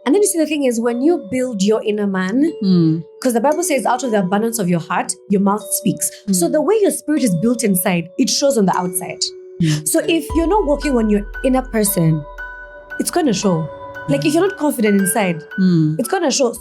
And then you see the thing is when you build your inner man, because the Bible says out of the abundance of your heart, your mouth speaks. So the way your spirit is built inside, it shows on the outside. So if you're not working on your inner person, it's going to show. Like if you're not confident inside, it's going to show.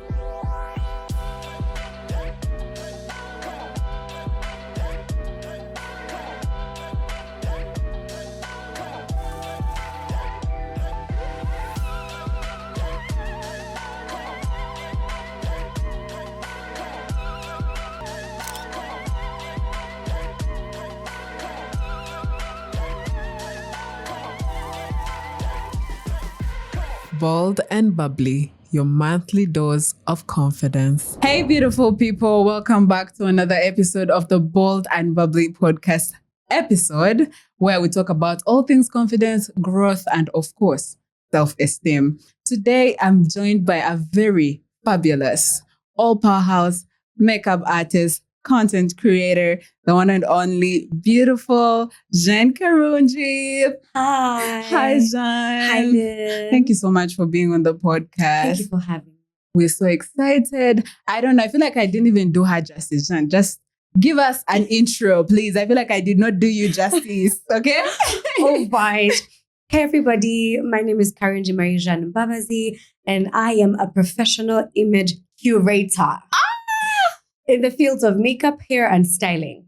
Bold and Bubbly, your monthly dose of confidence. Hey, beautiful people. Welcome back to another episode of the Bold and Bubbly podcast episode, where we talk about all things confidence, growth, and of course, self-esteem. Today, I'm joined by a very fabulous, all-powerhouse makeup artist, content creator, the one and only beautiful Jean Karungi. Hi. Hi, Jean. Hi, Lynette. Thank you so much for being on the podcast. Thank you for having me. We're so excited. I don't know. I feel like I didn't even do her justice, Jean. Just give us an intro, please. I feel like I did not do you justice. Okay? All right. Hey, everybody. My name is Karungi Marie-Jeanne Mbabazi, and I am a professional image curator in the fields of makeup, hair, and styling.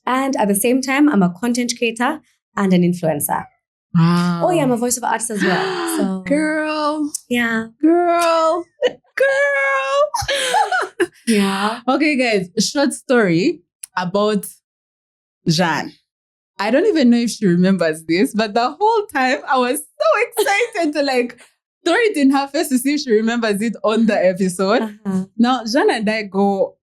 And at the same time, I'm a content creator and an influencer. Wow. Oh, yeah, I'm a voiceover artist as well. So, Girl. yeah. Girl. Yeah. Okay, guys. Short story about Jeanne. I don't even know if she remembers this, but the whole time I was so excited to throw it in her face to see if she remembers it on the episode. Uh-huh. Now, Jeanne and I go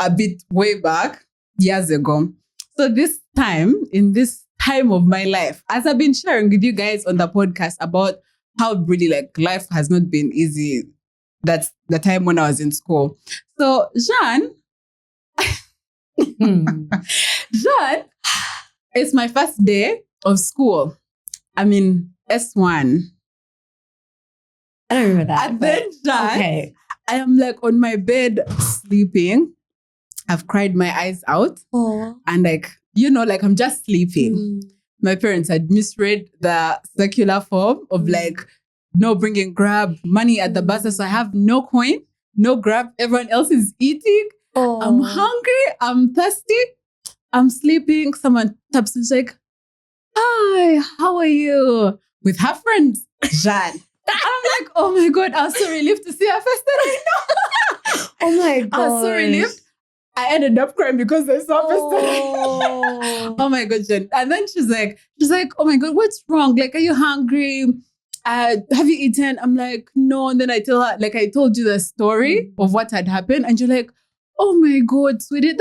a bit way back, years ago. So this time, in this time of my life, as I've been sharing with you guys on the podcast about how really life has not been easy. That's the time when I was in school. So Jeanne, Jeanne, it's my first day of school. I'm in S1. I don't remember that. And then Jeanne, okay. I am on my bed sleeping. I've cried my eyes out. Oh. And I'm just sleeping. My parents had misread the circular form of no bringing Grab, money at the bus. So I have no coin, no Grab. Everyone else is eating. Oh. I'm hungry. I'm thirsty. I'm sleeping. Someone taps and is like, "Hi, how are you?" With her friend, Jeanne. I'm like, oh my God, I was so relieved to see her face that I know. Oh my God. I was so relieved. I ended up crying because I saw her face that I know. Oh my God, Jen. And then she's like, oh my God, what's wrong? Are you hungry? Have you eaten? I'm like, no. And then I tell her, I told you the story of what had happened. And you're like, oh my God, sweetie,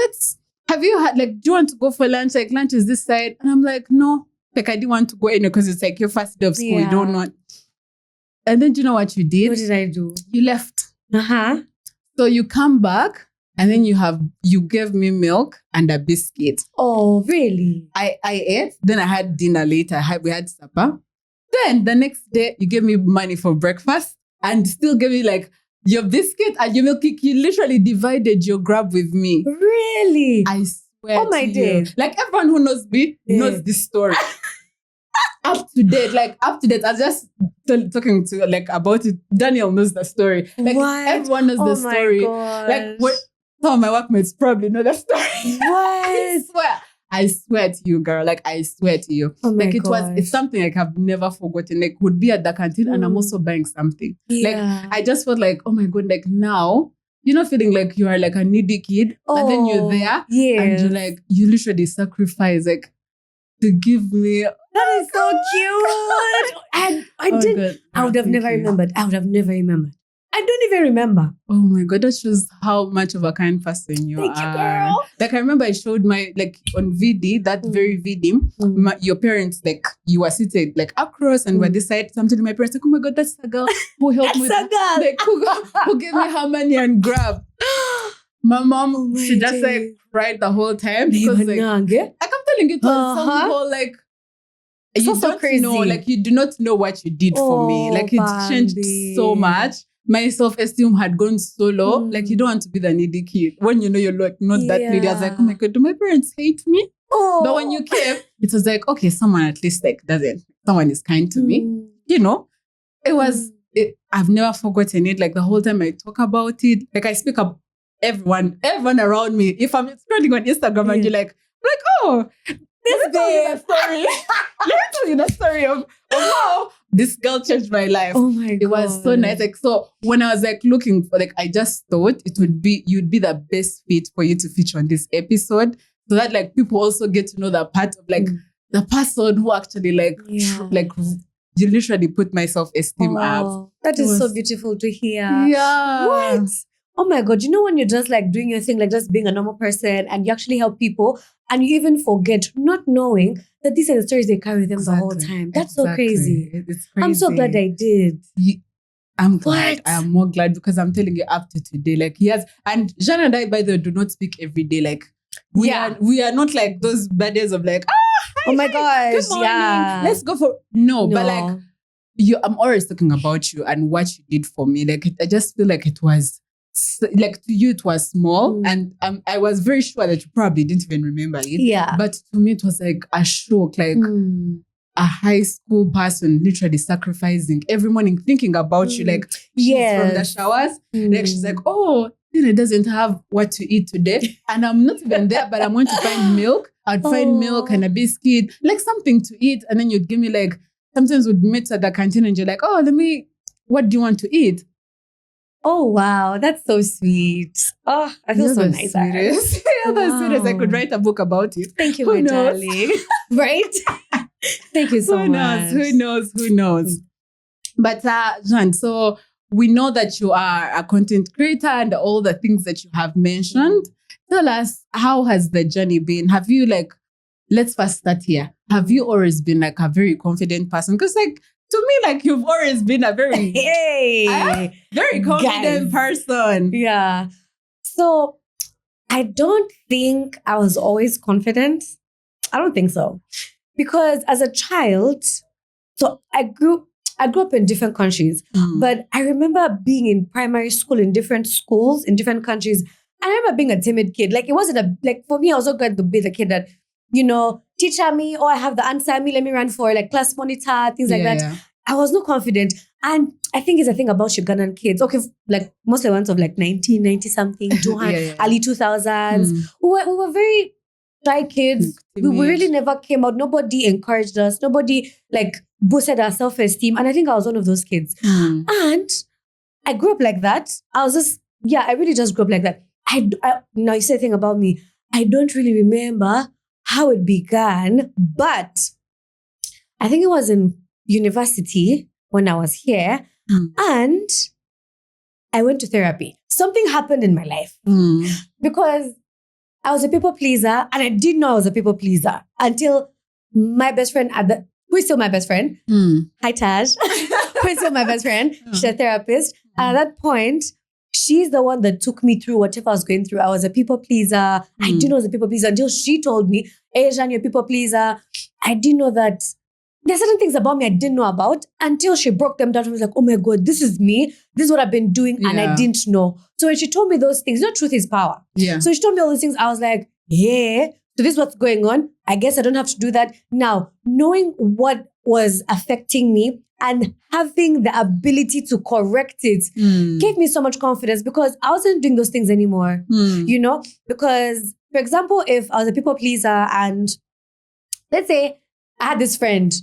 have you had, do you want to go for lunch? Lunch is this side. And I'm like, no. I didn't want to go in because it's your first day of school. Yeah. You don't want. And then do you know what you did? What did I do? You left. Uh-huh. So you come back and then you gave me milk and a biscuit. Oh, really? I ate. Then I had dinner later. We had supper. Then the next day you gave me money for breakfast and still gave me your biscuit and your milk. You literally divided your Grab with me. Really? I swear. Oh my days. Everyone who knows me knows this story. Up to date. I was just talking to about it. Daniel knows the story. What? Everyone knows the story. God. Some of my workmates probably know the story. What? I swear to you, girl. I swear to you. Oh my gosh. It's something I've never forgotten. Would be at the canteen and I'm also buying something. Yeah. I just felt oh my God, now, feeling you are a needy kid. And then you're there. Yes. And you're you literally sacrifice to give me. That is so cute. And I would have never remembered. I don't even remember. Oh my God, that shows how much of a kind person you are. Thank you, girl. I remember I showed my, on VD, that very VD, your parents, you were seated across and were this side. Something my parents oh my God, that's a girl who helped me. That's a girl. Who gave me her money and Grab. My mom, she just cried the whole time. Because I'm telling you, it was some whole you so don't crazy. know, you do not know what you did for me. It changed so much. my self-esteem had gone so low. Like, you don't want to be the needy kid. When you know you're like not that needy, I was like, oh my God, do my parents hate me? Oh. But when you came, it was like, okay, someone at least like someone is kind to me. You know, it was, I've never forgotten it. Like the whole time I talk about it, like I speak up everyone around me. If I'm scrolling on Instagram and you're like, oh, this babe story. Let me tell you the story of how this girl changed my life. Oh my God. It was so nice. Like, so when I was like looking for, like, I just thought you'd be the best fit for you to feature on this episode. So that like people also get to know the part of like the person who actually like you literally put my self-esteem up. That is so beautiful to hear. Yeah. What? Oh my God. You know when you're just like doing your thing, like just being a normal person and you actually help people and you even forget, not knowing that these are the stories they carry with them the whole time. That's so crazy. It's crazy. I'm so glad I did. I'm glad. I am more glad because I'm telling you up to today, like he has, and Jean and I, by the way, do not speak every day. Like we are not like those buddies of like, hi, oh my gosh, good morning, let's go for but like I'm always talking about you and what you did for me. Like I just feel like it was like to you it was small and I was very sure that you probably didn't even remember it. Yeah. But to me it was like a shock, like a high school person literally sacrificing every morning, thinking about you, like she's from the showers. Like she's like, oh, Lynette doesn't have what to eat today. And I'm not even there, but I'm going to find milk. I'd find milk and a biscuit, like something to eat. And then you'd give me like, sometimes we'd meet at the canteen and you're like, oh, what do you want to eat? Oh, wow. That's so sweet. Oh, I feel so nice. You're the sweetest. I could write a book about it. Thank you, my darling. Right? Thank you so much. Who knows? But Jean, so we know that you are a content creator and all the things that you have mentioned. Tell us, how has the journey been? Have you let's first start here. Have you always been like a very confident person? Because like, to me, like you've always been a very, very confident person. Yeah. So I don't think I was always confident. I don't think so. Because as a child, so I grew up in different countries, but I remember being in primary school in different schools in different countries. I remember being a timid kid. Like it wasn't for me, I was not going to be the kid that, teacher me, or I have the answer me, let me run for like class monitor, things like that. Yeah. I was not confident. And I think it's a thing about Ugandan kids. Okay, like most of the ones of like 1990 something, early 2000s. We were very shy kids. We really never came out. Nobody encouraged us. Nobody like boosted our self-esteem. And I think I was one of those kids. And I grew up like that. I really just grew up like that. Now you say a thing about me. I don't really remember how it began, but I think it was in university when I was here and I went to therapy. Something happened in my life because I was a people pleaser and I didn't know I was a people pleaser until my best friend who is still my best friend. Hi, Taj. Who is still my best friend. She's a therapist. And at that point, she's the one that took me through whatever I was going through. I was a people pleaser. I didn't know I was a people pleaser until she told me, hey, Jean, you're a people pleaser. I didn't know that. There are certain things about me I didn't know about until she broke them down. I was like, oh my God, this is me. This is what I've been doing. And I didn't know. So when she told me those things, truth is power. Yeah. So she told me all these things. I was like, yeah, so this is what's going on. I guess I don't have to do that. Now, knowing what was affecting me and having the ability to correct it gave me so much confidence because I wasn't doing those things anymore, because, for example, if I was a people pleaser and let's say I had this friend,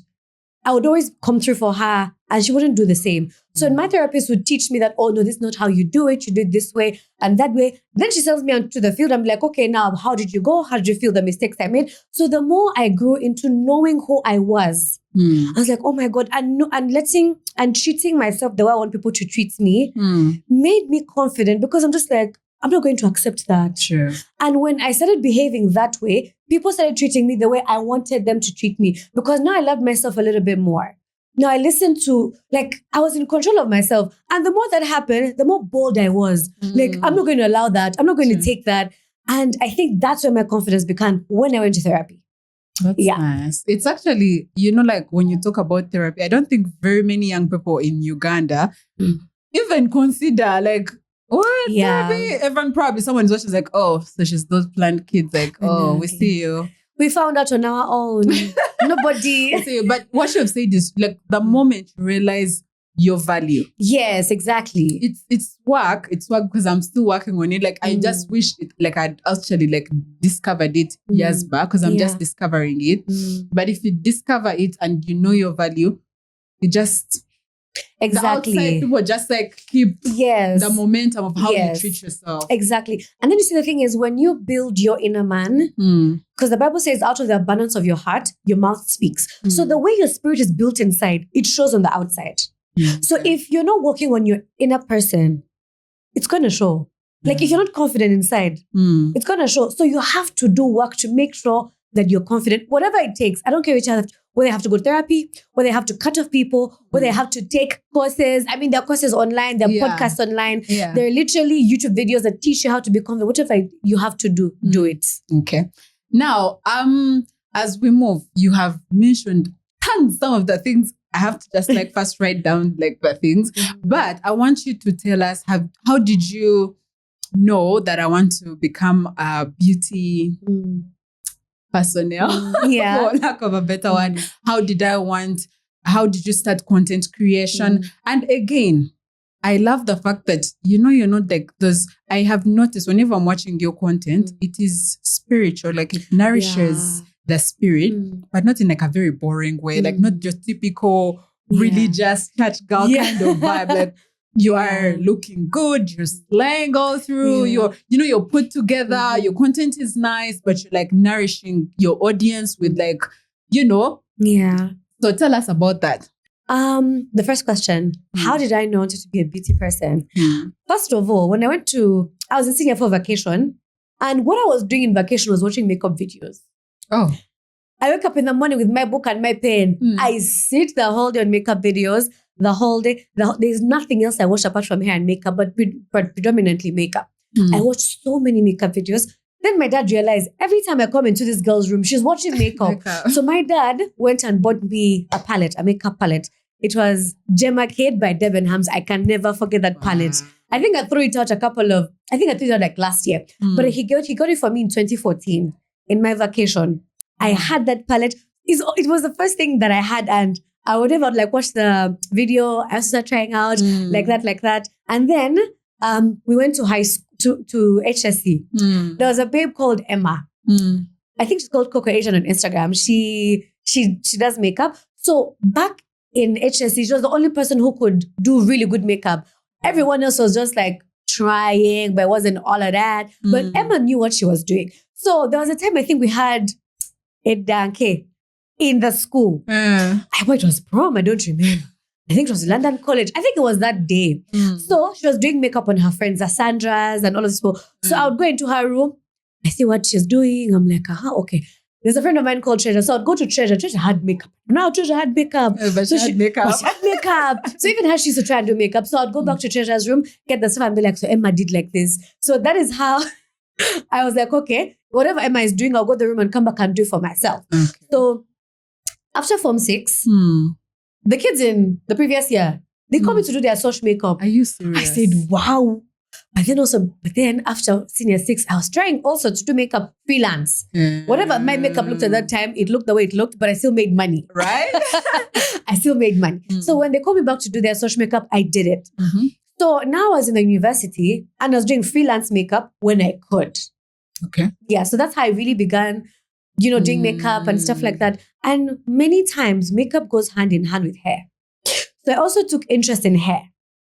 I would always come through for her and she wouldn't do the same. So my therapist would teach me that, oh no, this is not how you do it. You do it this way and that way. Then she sends me onto the field. I'm like, okay, now how did you go? How did you feel the mistakes I made? So the more I grew into knowing who I was, I was like, oh my God, and treating myself the way I want people to treat me made me confident because I'm just like, I'm not going to accept that. Sure. And when I started behaving that way, people started treating me the way I wanted them to treat me because now I loved myself a little bit more. Now I listened to, I was in control of myself. And the more that happened, the more bold I was. I'm not going to allow that. I'm not going to take that. And I think that's where my confidence began when I went to therapy. That's nice. It's actually, when you talk about therapy, I don't think very many young people in Uganda even consider like, what? Yeah. Maybe everyone probably someone's watching like, oh, so she's those planned kids. Like, oh, we see you. We found out on our own. Nobody. See you. But what you have said is like the moment you realize your value. Yes, exactly. It's work. It's work because I'm still working on it. Like I just wish it, like I'd actually like discovered it years back because I'm just discovering it. But if you discover it and you know your value, you just the outside people just like keep the momentum of how you treat yourself. Exactly. And then you see the thing is when you build your inner man, because the Bible says out of the abundance of your heart, your mouth speaks. So the way your spirit is built inside, it shows on the outside. So if you're not working on your inner person, it's going to show. Like if you're not confident inside, it's going to show. So you have to do work to make sure that you're confident, whatever it takes. I don't care whether they have to go to therapy, whether they have to cut off people, whether they have to take courses. I mean, there are courses online, there are podcasts online. There are literally YouTube videos that teach you how to be confident. Whatever you have to do it. Okay. Now, as we move, you have mentioned some of the things. I have to just like first write down like the things. But I want you to tell us how did you know that I want to become a beauty personnel, for lack of a better word. How did you start content creation? And again, I love the fact that, you're not like those. I have noticed whenever I'm watching your content, it is spiritual, like it nourishes the spirit, but not in like a very boring way, like not just typical religious church girl kind of vibe. Like you are looking good, you're slaying all through, you're put together, your content is nice, but you're like nourishing your audience with like, So tell us about that. The first question, how did I know I wanted to be a beauty person? First of all, when I was in Singapore for vacation, and what I was doing in vacation was watching makeup videos. Oh. I wake up in the morning with my book and my pen. I sit the whole day on makeup videos, the whole day. There's nothing else I watch apart from hair and makeup, but predominantly makeup. I watched so many makeup videos. Then my dad realized every time I come into this girl's room, she's watching makeup. So my dad went and bought me a makeup palette. It was Gemma Kate by Debenhams. I can never forget that palette. I think I threw it out like last year. But he got it for me in 2014 in my vacation. I had that palette. It was the first thing that I had, and I would ever like watch the video. I started trying out like that. And then we went to high school to HSC. There was a babe called Emma. I think she's called Coco Asian on Instagram. She does makeup. So back in HSC, she was the only person who could do really good makeup. Everyone else was just like trying, but it wasn't all of that. But Emma knew what she was doing. So there was a time I think we had a danke in the school. It was prom, I don't remember. I think it was London College. I think it was that day. So she was doing makeup on her friends, Sandra's and all of this people. So I would go into her room. I see what she's doing. I'm like, okay. There's a friend of mine called Treasure. So I'd go to Treasure. Treasure had makeup. Now Treasure had makeup. But she had makeup. So even her, she used to try and do makeup. So I'd go back to Treasure's room, get the stuff and be like, so Emma did like this. So that is how I was like, okay, whatever Emma is doing, I'll go to the room and come back and do it for myself. Okay. So after Form 6, the kids in the previous year, they called me to do their social makeup. Are you serious? I said, wow. But then after senior 6, I was trying also to do makeup freelance. Whatever my makeup looked at that time, it looked the way it looked, but I still made money. Right? I still made money. So when they called me back to do their social makeup, I did it. So now I was in the university and I was doing freelance makeup when I could. Okay. Yeah, so that's how I really began, doing makeup and stuff like that. And many times makeup goes hand in hand with hair. So I also took interest in hair.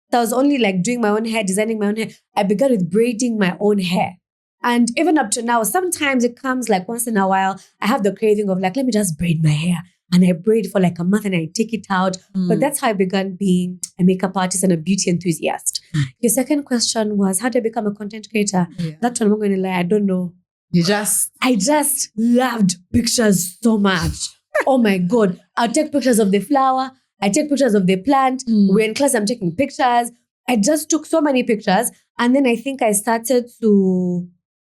So I was only like doing my own hair, designing my own hair. I began with braiding my own hair. And even up to now, sometimes it comes like once in a while, I have the craving of like, let me just braid my hair. And I braid for like a month and I take it out. But that's how I began being a makeup artist and a beauty enthusiast. Your second question was, how did I become a content creator? Yeah. That one, I'm not going to lie, I don't know. I just loved pictures so much. Oh my God. I'll take pictures of the flower. I take pictures of the plant. We're in class, I'm taking pictures. I just took so many pictures. And then I think I started to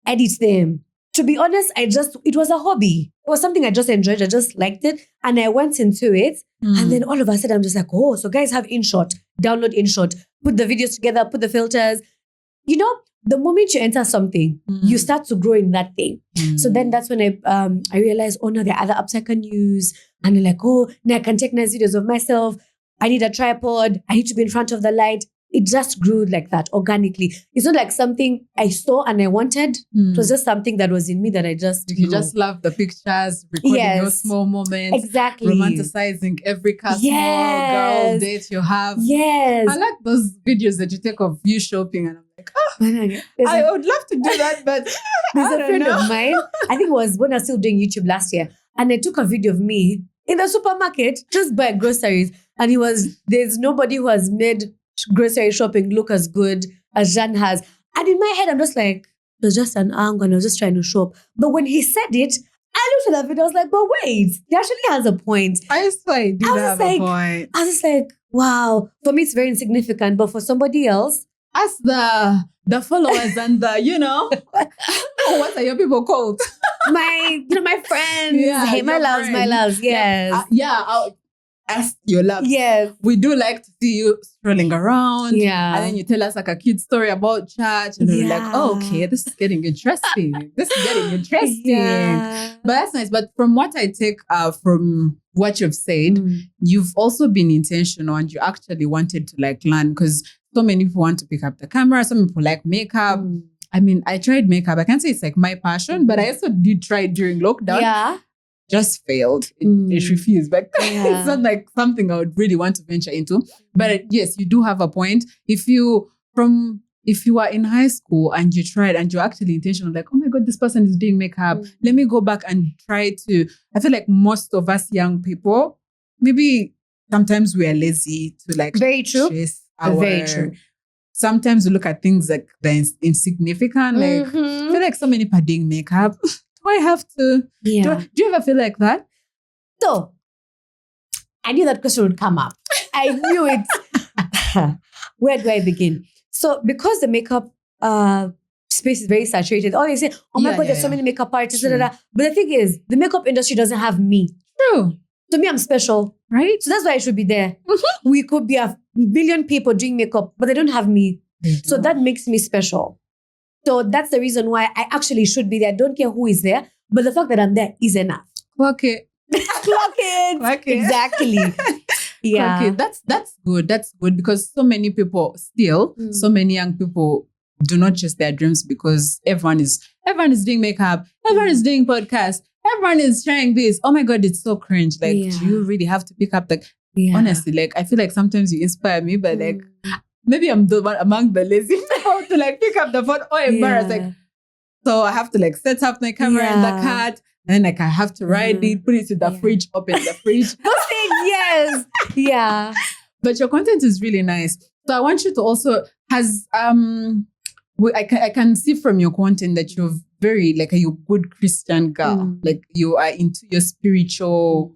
edit them. To be honest, it was a hobby. It was something I just enjoyed. I just liked it. And I went into it. And then all of a sudden, I'm just like, oh, so guys have InShot. download InShot, put the videos together, put the filters. You know, the moment you enter something, you start to grow in that thing. So then that's when I realized, oh no, there are other apps I can use. And I'm like, oh, now I can take nice videos of myself. I need a tripod. I need to be in front of the light. It just grew like that organically. It's not like something I saw and I wanted. It was just something that was in me that I just You just love the pictures, recording your small moments. Exactly. Romanticizing every small girl date you have. Yes. I like those videos that you take of you shopping and I'm like, I would love to do that, but there's a friend of mine, I think it was when I was still doing YouTube last year, and I took a video of me in the supermarket just buying groceries. And there's nobody who has made grocery shopping look as good as Jean has. And in my head, I'm just like, it was just an angle and I was just trying to shop. But when he said it, I looked at that video, I was like, but wait, he actually has a point. I swear he did have a point. I was just like, wow. For me, it's very insignificant, but for somebody else, as the followers and the, what are your people called? my friends. Yeah, hey, my loves, yes. As your love. Yes. We do like to see you strolling around. Yeah. And then you tell us like a kid story about church. And we're like, oh, okay, this is getting interesting. Yeah. But that's nice. But from what I take from what you've said, you've also been intentional and you actually wanted to like learn, because so many people want to pick up the camera. Some people like makeup. I mean, I tried makeup. I can't say it's like my passion, but I also did try it during lockdown. Yeah. Just failed. It refused. But it's not like something I would really want to venture into. But yes, you do have a point. If you are in high school and you tried and you're actually intentional, like, oh my God, this person is doing makeup. Let me go back and try to. I feel like most of us young people, maybe sometimes we are lazy to like very true. Very true. Sometimes we look at things like they're insignificant. Like, I feel like so many people are doing makeup. Do I have to? Yeah. Do you ever feel like that? So, I knew that question would come up. I knew it. Where do I begin? So, because the makeup space is very saturated, all they say, oh my God, there's so many makeup artists. Da, da, da. But the thing is, the makeup industry doesn't have me. True. To me, I'm special. Right? So that's why I should be there. We could be a billion people doing makeup, but they don't have me. So that makes me special. So that's the reason why I actually should be there. I don't care who is there, but the fact that I'm there is enough. Okay. Clock it. Exactly. Yeah. Okay, that's good. That's good because so many people still, so many young people do not chase their dreams because everyone is doing makeup, everyone is doing podcasts, everyone is trying this. Oh my God, it's so cringe. Like, do you really have to pick up honestly, like I feel like sometimes you inspire me, but like maybe I'm the one among the lazy people to like pick up the phone or embarrassed. Like, so I have to like set up my camera in the cart. And then like I have to ride it, put it in the fridge, open the fridge. Those things, yes. Yeah. But your content is really nice. So I want you to also I can see from your content that you're very like a good Christian girl. Like you are into your spiritual,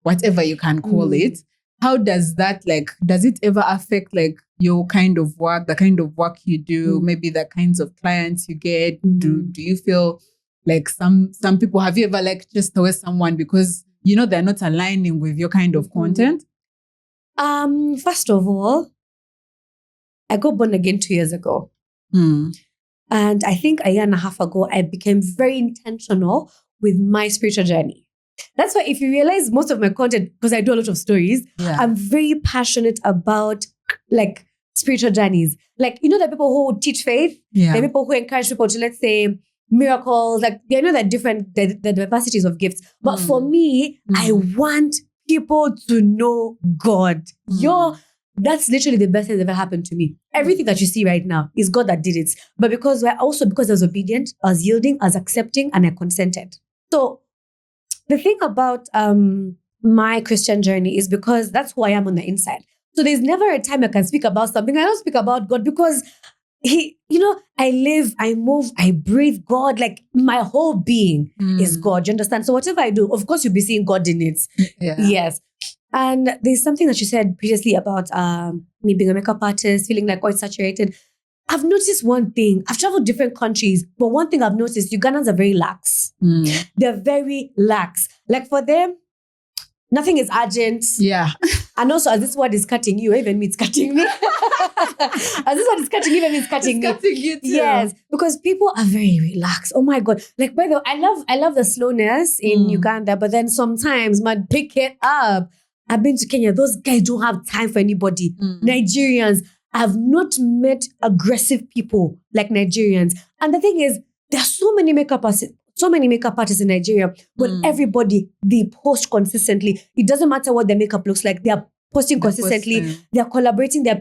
whatever you can call it. How does that does it ever affect like your kind of work, the kind of work you do, maybe the kinds of clients you get? Do you feel like some people, have you ever like just away someone because they're not aligning with your kind of content? First of all, I got born again 2 years ago. And I think a year and a half ago, I became very intentional with my spiritual journey. That's why if you realize most of my content, because I do a lot of stories, I'm very passionate about like spiritual journeys. Like, the people who teach faith, the people who encourage people to, let's say, miracles, like they know that the diversities of gifts. But for me, I want people to know God. That's literally the best thing that ever happened to me. Everything that you see right now is God that did it. But because I was obedient, I was yielding, I was accepting, and I consented. So the thing about my Christian journey is because that's who I am on the inside. So there's never a time I can speak about something. I don't speak about God because I live, I move, I breathe God. Like my whole being is God. You understand? So whatever I do, of course, you'll be seeing God in it. Yeah. Yes. And there's something that you said previously about me being a makeup artist, feeling like quite saturated. I've noticed one thing. I've traveled different countries, but one thing I've noticed, Ugandans are very lax. They're very lax. Like for them, Nothing is urgent. Yeah. And also, as this word is cutting you, even me, it's cutting me. As this word is cutting you, even me, it's cutting me. Cutting you too. Yes, because people are very relaxed. Oh my God. Like, by the way, I love the slowness in Uganda, but then sometimes, man, pick it up. I've been to Kenya. Those guys don't have time for anybody. Nigerians, I've not met aggressive people like Nigerians. And the thing is, there are so many makeup artists in Nigeria, but everybody, they post consistently. It doesn't matter what their makeup looks like. They are posting consistently. They are collaborating. They are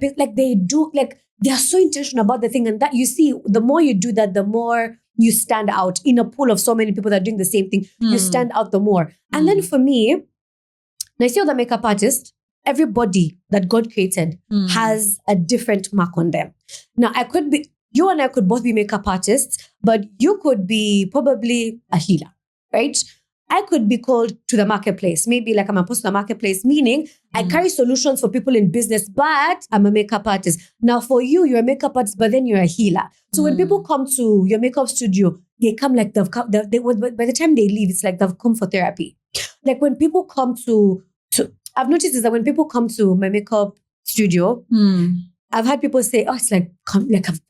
so intentional about the thing. And that, you see, the more you do that, the more you stand out in a pool of so many people that are doing the same thing. You stand out the more. And then for me, now, see, the makeup artist, everybody that God created has a different mark on them. Now, you and I could both be makeup artists, but you could be probably a healer, right? I could be called to the marketplace. Maybe like I'm a post to the marketplace, meaning I carry solutions for people in business, but I'm a makeup artist. Now, for you, you're a makeup artist, but then you're a healer. So when people come to your makeup studio, they come like by the time they leave, it's like they've come for therapy. Like when people come to I've noticed is that when people come to my makeup studio, I've had people say, oh, it's like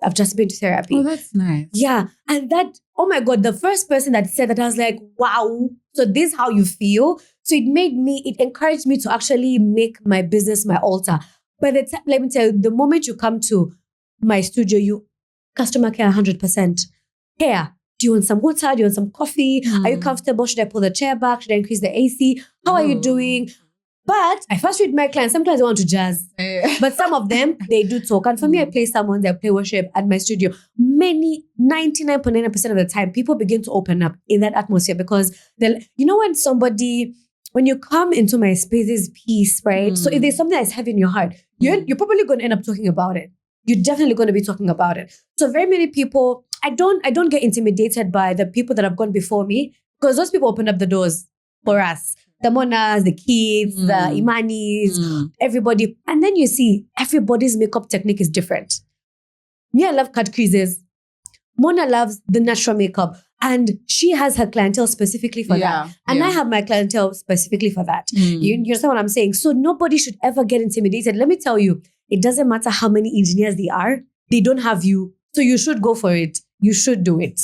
I've just been to therapy. Oh, that's nice. Yeah. And that, oh my God, the first person that said that, I was like, wow, so this is how you feel? So it encouraged me to actually make my business my altar. But let me tell you, the moment you come to my studio, customer care 100%. Care. Do you want some water? Do you want some coffee? Are you comfortable? Should I pull the chair back? Should I increase the AC? How are you doing? But I first read my clients. Sometimes I want to jazz. But some of them, they do talk. And for me, I play someone, I play worship at my studio. 99.9% of the time, people begin to open up in that atmosphere because, when you come into my space, there's peace, right? So if there's something that's heavy in your heart, you're probably going to end up talking about it. You're definitely going to be talking about it. So very many people, I don't get intimidated by the people that have gone before me because those people opened up the doors for us. The Monas, the kids, the Imanis, everybody. And then you see everybody's makeup technique is different. Me, I love cut creases. Mona loves the natural makeup. And she has her clientele specifically for that. And I have my clientele specifically for that. You understand what I'm saying? So nobody should ever get intimidated. Let me tell you, it doesn't matter how many engineers they are. They don't have you. So you should go for it. You should do it.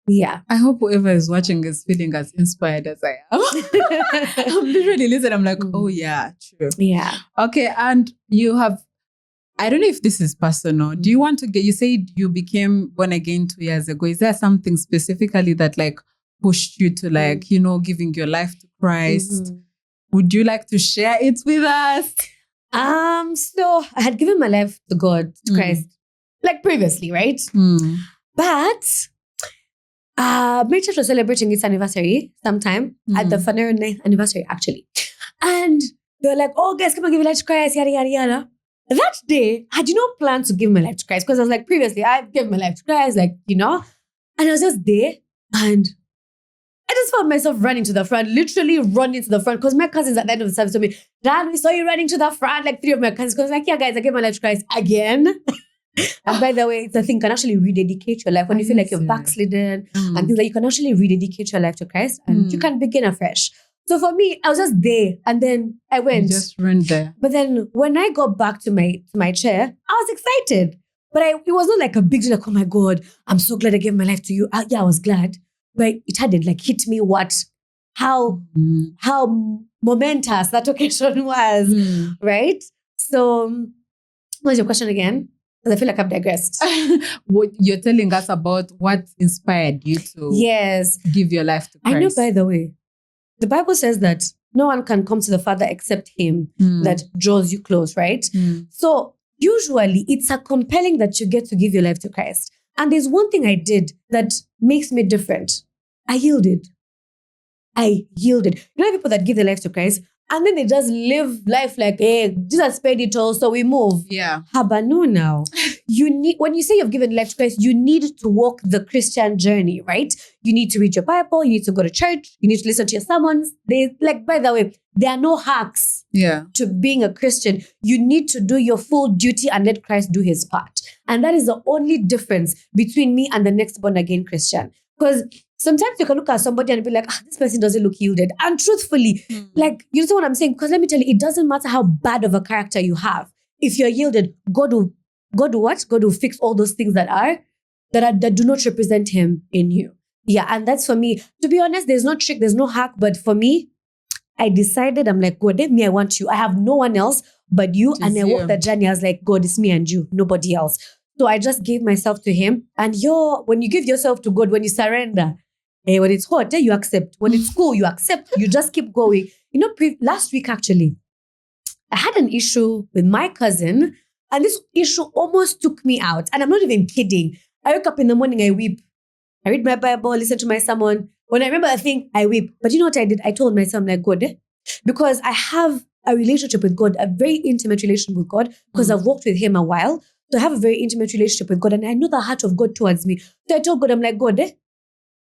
Yeah. I hope whoever is watching is feeling as inspired as I am. I'm literally listening. I'm like, oh yeah, true. Yeah. Okay. And you have, I don't know if this is personal. Do you want to you said you became born again 2 years ago. Is there something specifically that like pushed you to giving your life to Christ? Would you like to share it with us? So I had given my life to God, to Christ, like previously, right? But my church was celebrating its anniversary sometime at the final 9th anniversary, actually. And they were like, oh, guys, come on, give your life to Christ, yada, yada, yada. That day, I did not plan to give my life to Christ because I was like, previously, I gave my life to Christ, and I was just there and I just found myself running to the front, literally running to the front because my cousins at the end of the service told me, Dad, we saw you running to the front, like 3 of my cousins. Because I was like, yeah, guys, I gave my life to Christ again. And by the way, it's a thing, you can actually rededicate your life when you feel like you're backslidden and things like you can actually rededicate your life to Christ and you can begin afresh. So for me, I was just there and then I went. You just ran there. But then when I got back to my chair, I was excited. But it was not like a big deal, like, oh my God, I'm so glad I gave my life to you. I was glad. But it hadn't hit me how momentous that occasion was, right? So what was your question again? Because I feel like I've digressed. What you're telling us about what inspired you to give your life to Christ. I know, by the way, the Bible says that no one can come to the Father except Him that draws you close, right? So usually it's a compelling that you get to give your life to Christ. And there's one thing I did that makes me different. I yielded. You know people that give their life to Christ and then they just live life like, hey, Jesus paid it all, so we move. Yeah. But no, now. When you say you've given life to Christ, you need to walk the Christian journey, right? You need to read your Bible, you need to go to church, you need to listen to your sermons. By the way, there are no hacks to being a Christian. You need to do your full duty and let Christ do His part. And that is the only difference between me and the next born again Christian. Because sometimes you can look at somebody and be like, this person doesn't look yielded. And truthfully, like, you know what I'm saying? Because let me tell you, it doesn't matter how bad of a character you have. If you're yielded, God will what? God will fix all those things that do not represent him in you. Yeah, and that's for me. To be honest, there's no trick, there's no hack, but for me, I decided, I'm like, God, me, I want you. I have no one else but you. And I walked that journey. I was like, God, it's me and you, nobody else. So I just gave myself to him. And when you give yourself to God, when you surrender, when it's hot, you accept. When it's cool, you accept. You just keep going. You know, last week, actually, I had an issue with my cousin. And this issue almost took me out. And I'm not even kidding. I wake up in the morning, I weep. I read my Bible, listen to my sermon. When I remember a thing, I weep. But you know what I did? I told myself, like, God, because I have a relationship with God, a very intimate relationship with God, because I've walked with him a while. So I have a very intimate relationship with God, and I know the heart of God towards me. So I told God, I'm like, God,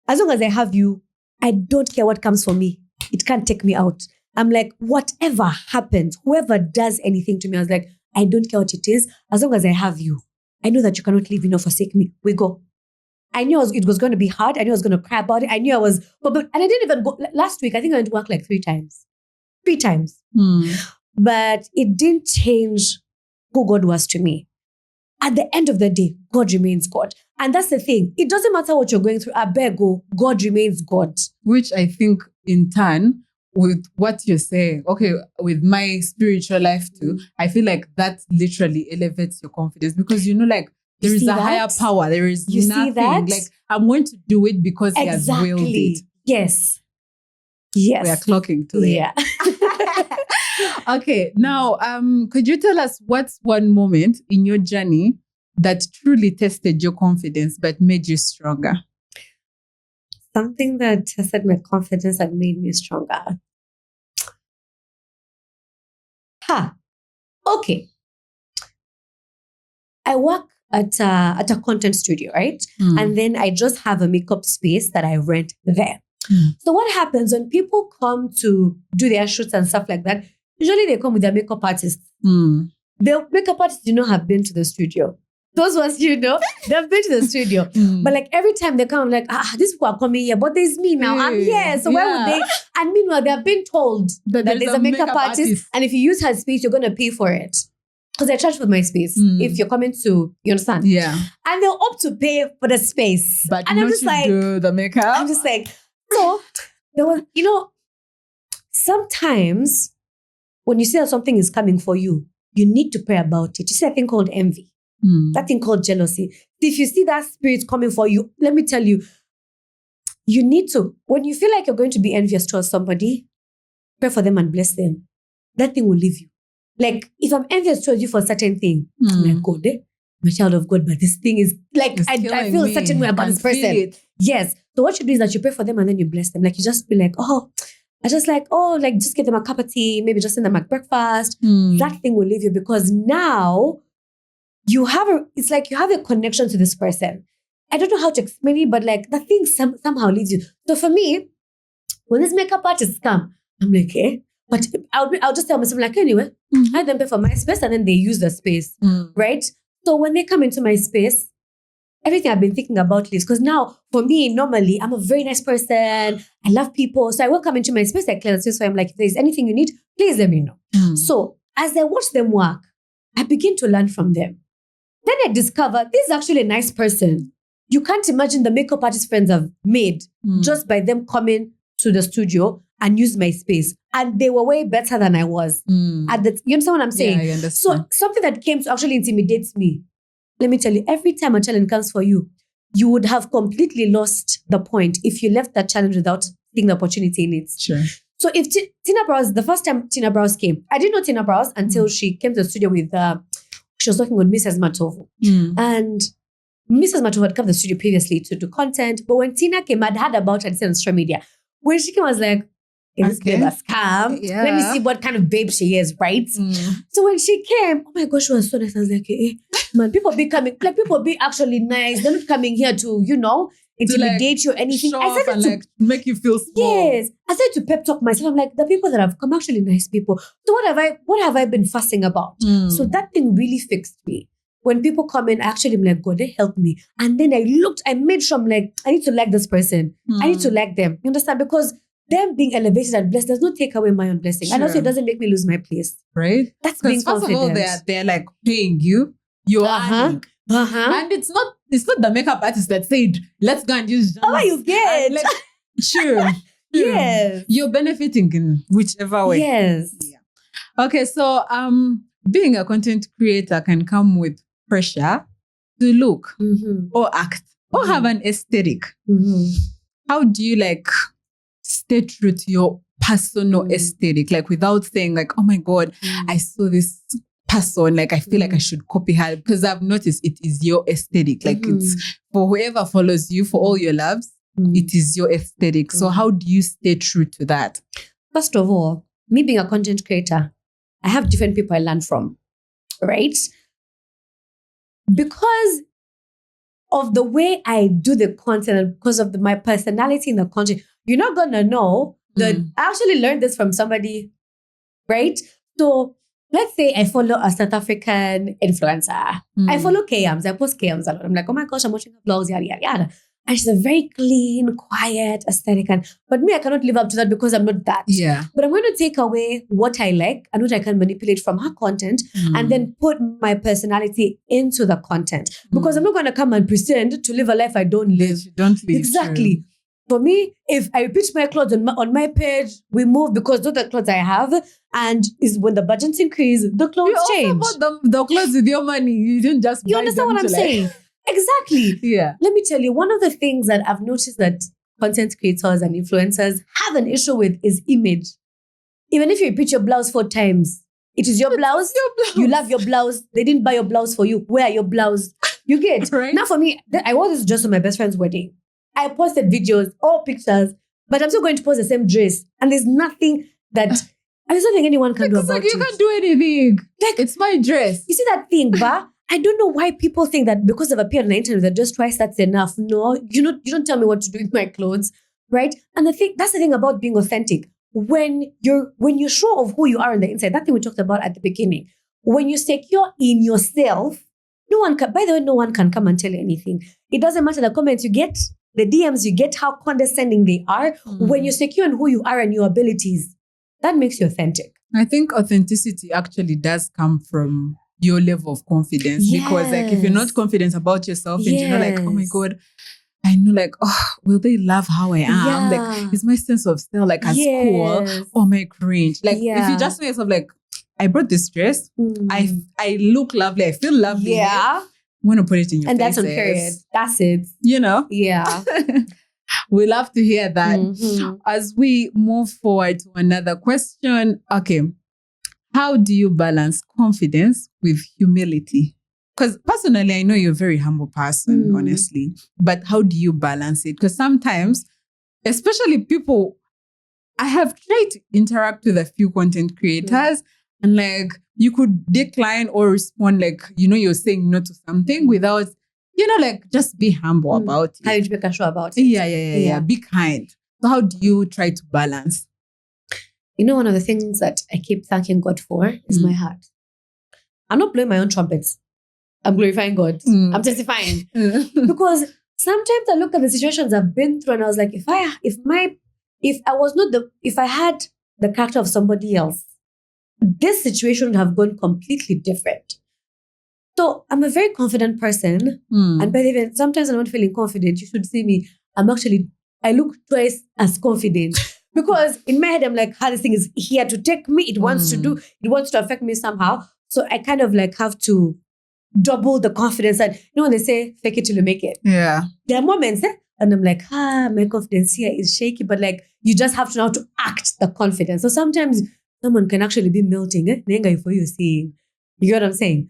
as long as I have you, I don't care what comes for me. It can't take me out. I'm like, whatever happens, whoever does anything to me, I was like, I don't care what it is. As long as I have you, I know that you cannot leave me nor forsake me. We go. I knew it was going to be hard. I knew I was going to cry about it. I knew I was, and I didn't even go. Last week, I think I went to work like 3 times. 3 times. But it didn't change who God was to me. At the end of the day, God remains God. And that's the thing. It doesn't matter what you're going through. I beg you, God remains God. Which I think in turn, with what you're saying, okay, with my spiritual life too, I feel like that literally elevates your confidence because, you know, like, there is a higher power. There is nothing. Like, I'm going to do it because he has willed it. Yes. We are clocking today. Yeah. Okay. Now, could you tell us what's one moment in your journey that truly tested your confidence but made you stronger? Something that tested my confidence and made me stronger. Okay. I work at a content studio, right? And then I just have a makeup space that I rent there. So what happens when people come to do their shoots and stuff like that? Usually they come with their makeup artists. The makeup artists, have been to the studio. Those ones, they've been to the studio. But like every time they come, I'm like, these people are coming here, but there's me now. I'm here. So why would they? And meanwhile, they have been told that there's a makeup artist. And if you use her space, you're going to pay for it. Because I charge for my space. If you're coming to, you understand? Yeah. And they'll opt to pay for the space. But and I'm just like, do the makeup. I'm just like, so there was, sometimes when you see that something is coming for you, you need to pray about it. You see that thing called envy. That thing called jealousy. If you see that spirit coming for you, let me tell you, you need to, when you feel like you're going to be envious towards somebody, pray for them and bless them. That thing will leave you. Like, if I'm envious towards you for a certain thing, I'm like, God, I'm a child of God, but this thing is like, I feel a certain way about this person. Yes. So what you do is that you pray for them and then you bless them. Like, you just be like, just give them a cup of tea, maybe just send them a breakfast. That thing will leave you because now you have a connection to this person. I don't know how to explain it, but like that thing somehow leaves you. So for me, when these makeup artists come, I'm like, but I'll just tell myself, like, anyway, I then pay for my space and then they use the space, right? So when they come into my space, everything I've been thinking about is because now for me, normally I'm a very nice person. I love people. So I will come into my space, I clear the space for them. Like, if there's anything you need, please let me know. So as I watch them work, I begin to learn from them. Then I discover this is actually a nice person. You can't imagine the makeup artist friends I've made just by them coming to the studio and use my space. And they were way better than I was. You understand what I'm saying? Yeah, I understand. So something that came to actually intimidate me, let me tell you, every time a challenge comes for you, you would have completely lost the point if you left that challenge without seeing the opportunity in it. Sure. So if Tina Browse, the first time Tina Browse came, I didn't know Tina Browse until she came to the studio with, she was working with Mrs. Matovo. And Mrs. Matovo had come to the studio previously to do content. But when Tina came, I'd heard about her and seen on social media. When she came, I was like, is this babe a scam? Yeah. Let me see what kind of babe she is, right? So when she came, oh my gosh, she was so nice. I was like, man, people be coming, like people be actually nice. They're not coming here to, intimidate you or anything. I said to make you feel small. Yes. I said to pep talk myself. I'm like, the people that have come actually nice people. So what have I been fussing about? So that thing really fixed me. when people come in, actually I'm like, God, they help me. And then I made sure I'm like, I need to like this person. I need to like them. You understand? Because them being elevated and blessed does not take away my own blessing. Sure. And also it doesn't make me lose my place. Right? That's being Because first confident. of all, they're like paying you. You're earning. And it's not the makeup artist that said, let's go and use Oh, you get. like, sure. Yes. You're benefiting in whichever way. Yes. Yeah. Okay, so being a content creator can come with pressure to look or act or have an aesthetic. How do you like stay true to your personal aesthetic, like without saying like, oh my God, I saw this person, like I feel like I should copy her, because I've noticed it is your aesthetic. Like it's for whoever follows you, for all your loves, it is your aesthetic. So how do you stay true to that? First of all, me being a content creator, I have different people I learn from, right? Because of the way I do the content and because of my personality in the content, you're not going to know that I actually learned this from somebody, right? So let's say I follow a South African influencer. I follow KMs. I post KMs a lot. I'm like, oh my gosh, I'm watching her vlogs, yada, yada, yada. And she's a very clean, quiet, aesthetic. But me, I cannot live up to that because I'm not that. Yeah. But I'm going to take away what I like and what I can manipulate from her content and then put my personality into the content. Because I'm not going to come and pretend to live a life I don't live. You don't live. Exactly. True. For me, if I repeat my clothes on my page, we move because those are the clothes I have. And is when the budgets increase, the clothes change. You also bought the clothes with your money. You didn't just You understand what I'm saying? Exactly. Yeah. Let me tell you, one of the things that I've noticed that content creators and influencers have an issue with is image. Even if you repeat your blouse 4 times, it is your blouse. You love your blouse. They didn't buy your blouse for you. Wear your blouse. You get. Right. Now for me, I wore this dress on my best friend's wedding. I posted videos or pictures, but I'm still going to post the same dress. And there's nothing there's nothing anyone can do about it. You can't do anything. Like, it's my dress. You see that thing, ba? I don't know why people think that because I've appeared on the internet that just twice that's enough. No, you don't tell me what to do with my clothes, right? And that's the thing about being authentic. When you're sure of who you are on the inside, that thing we talked about at the beginning. When you're secure in yourself, no one can come and tell you anything. It doesn't matter the comments you get, the DMs you get, how condescending they are. When you're secure in who you are and your abilities, that makes you authentic. I think authenticity actually does come from your level of confidence. Yes. Because like if you're not confident about yourself and you know like, oh my God, I know like, oh, will they love how I am? Yeah. Like, is my sense of style like as cool or my cringe? Like if you just know yourself like, I brought this dress, I look lovely, I feel lovely. Yeah. I'm going to put it in your and faces. that's on period. That's it. You know? Yeah. We love to hear that. As we move forward to another question. Okay. How do you balance confidence with humility? Because personally, I know you're a very humble person, honestly. But how do you balance it? Because sometimes, especially people, I have tried to interact with a few content creators and like you could decline or respond like, you're saying no to something without, like just be humble about it. How do you make a show about it? Yeah. Be kind. So how do you try to balance? One of the things that I keep thanking God for is my heart. I'm not blowing my own trumpets. I'm glorifying God. I'm testifying. Because sometimes I look at the situations I've been through and I was like, if I had the character of somebody else, this situation would have gone completely different. So I'm a very confident person. And by the way, sometimes I'm not feeling confident. You should see me. I look twice as confident. Because in my head, I'm like, this thing is here to take me. It wants to affect me somehow. So I kind of like have to double the confidence. And when they say, fake it till you make it. Yeah. There are moments, and I'm like, my confidence here is shaky. But like, you just have to know how to act the confidence. So sometimes someone can actually be melting. For you seeing. You get what I'm saying?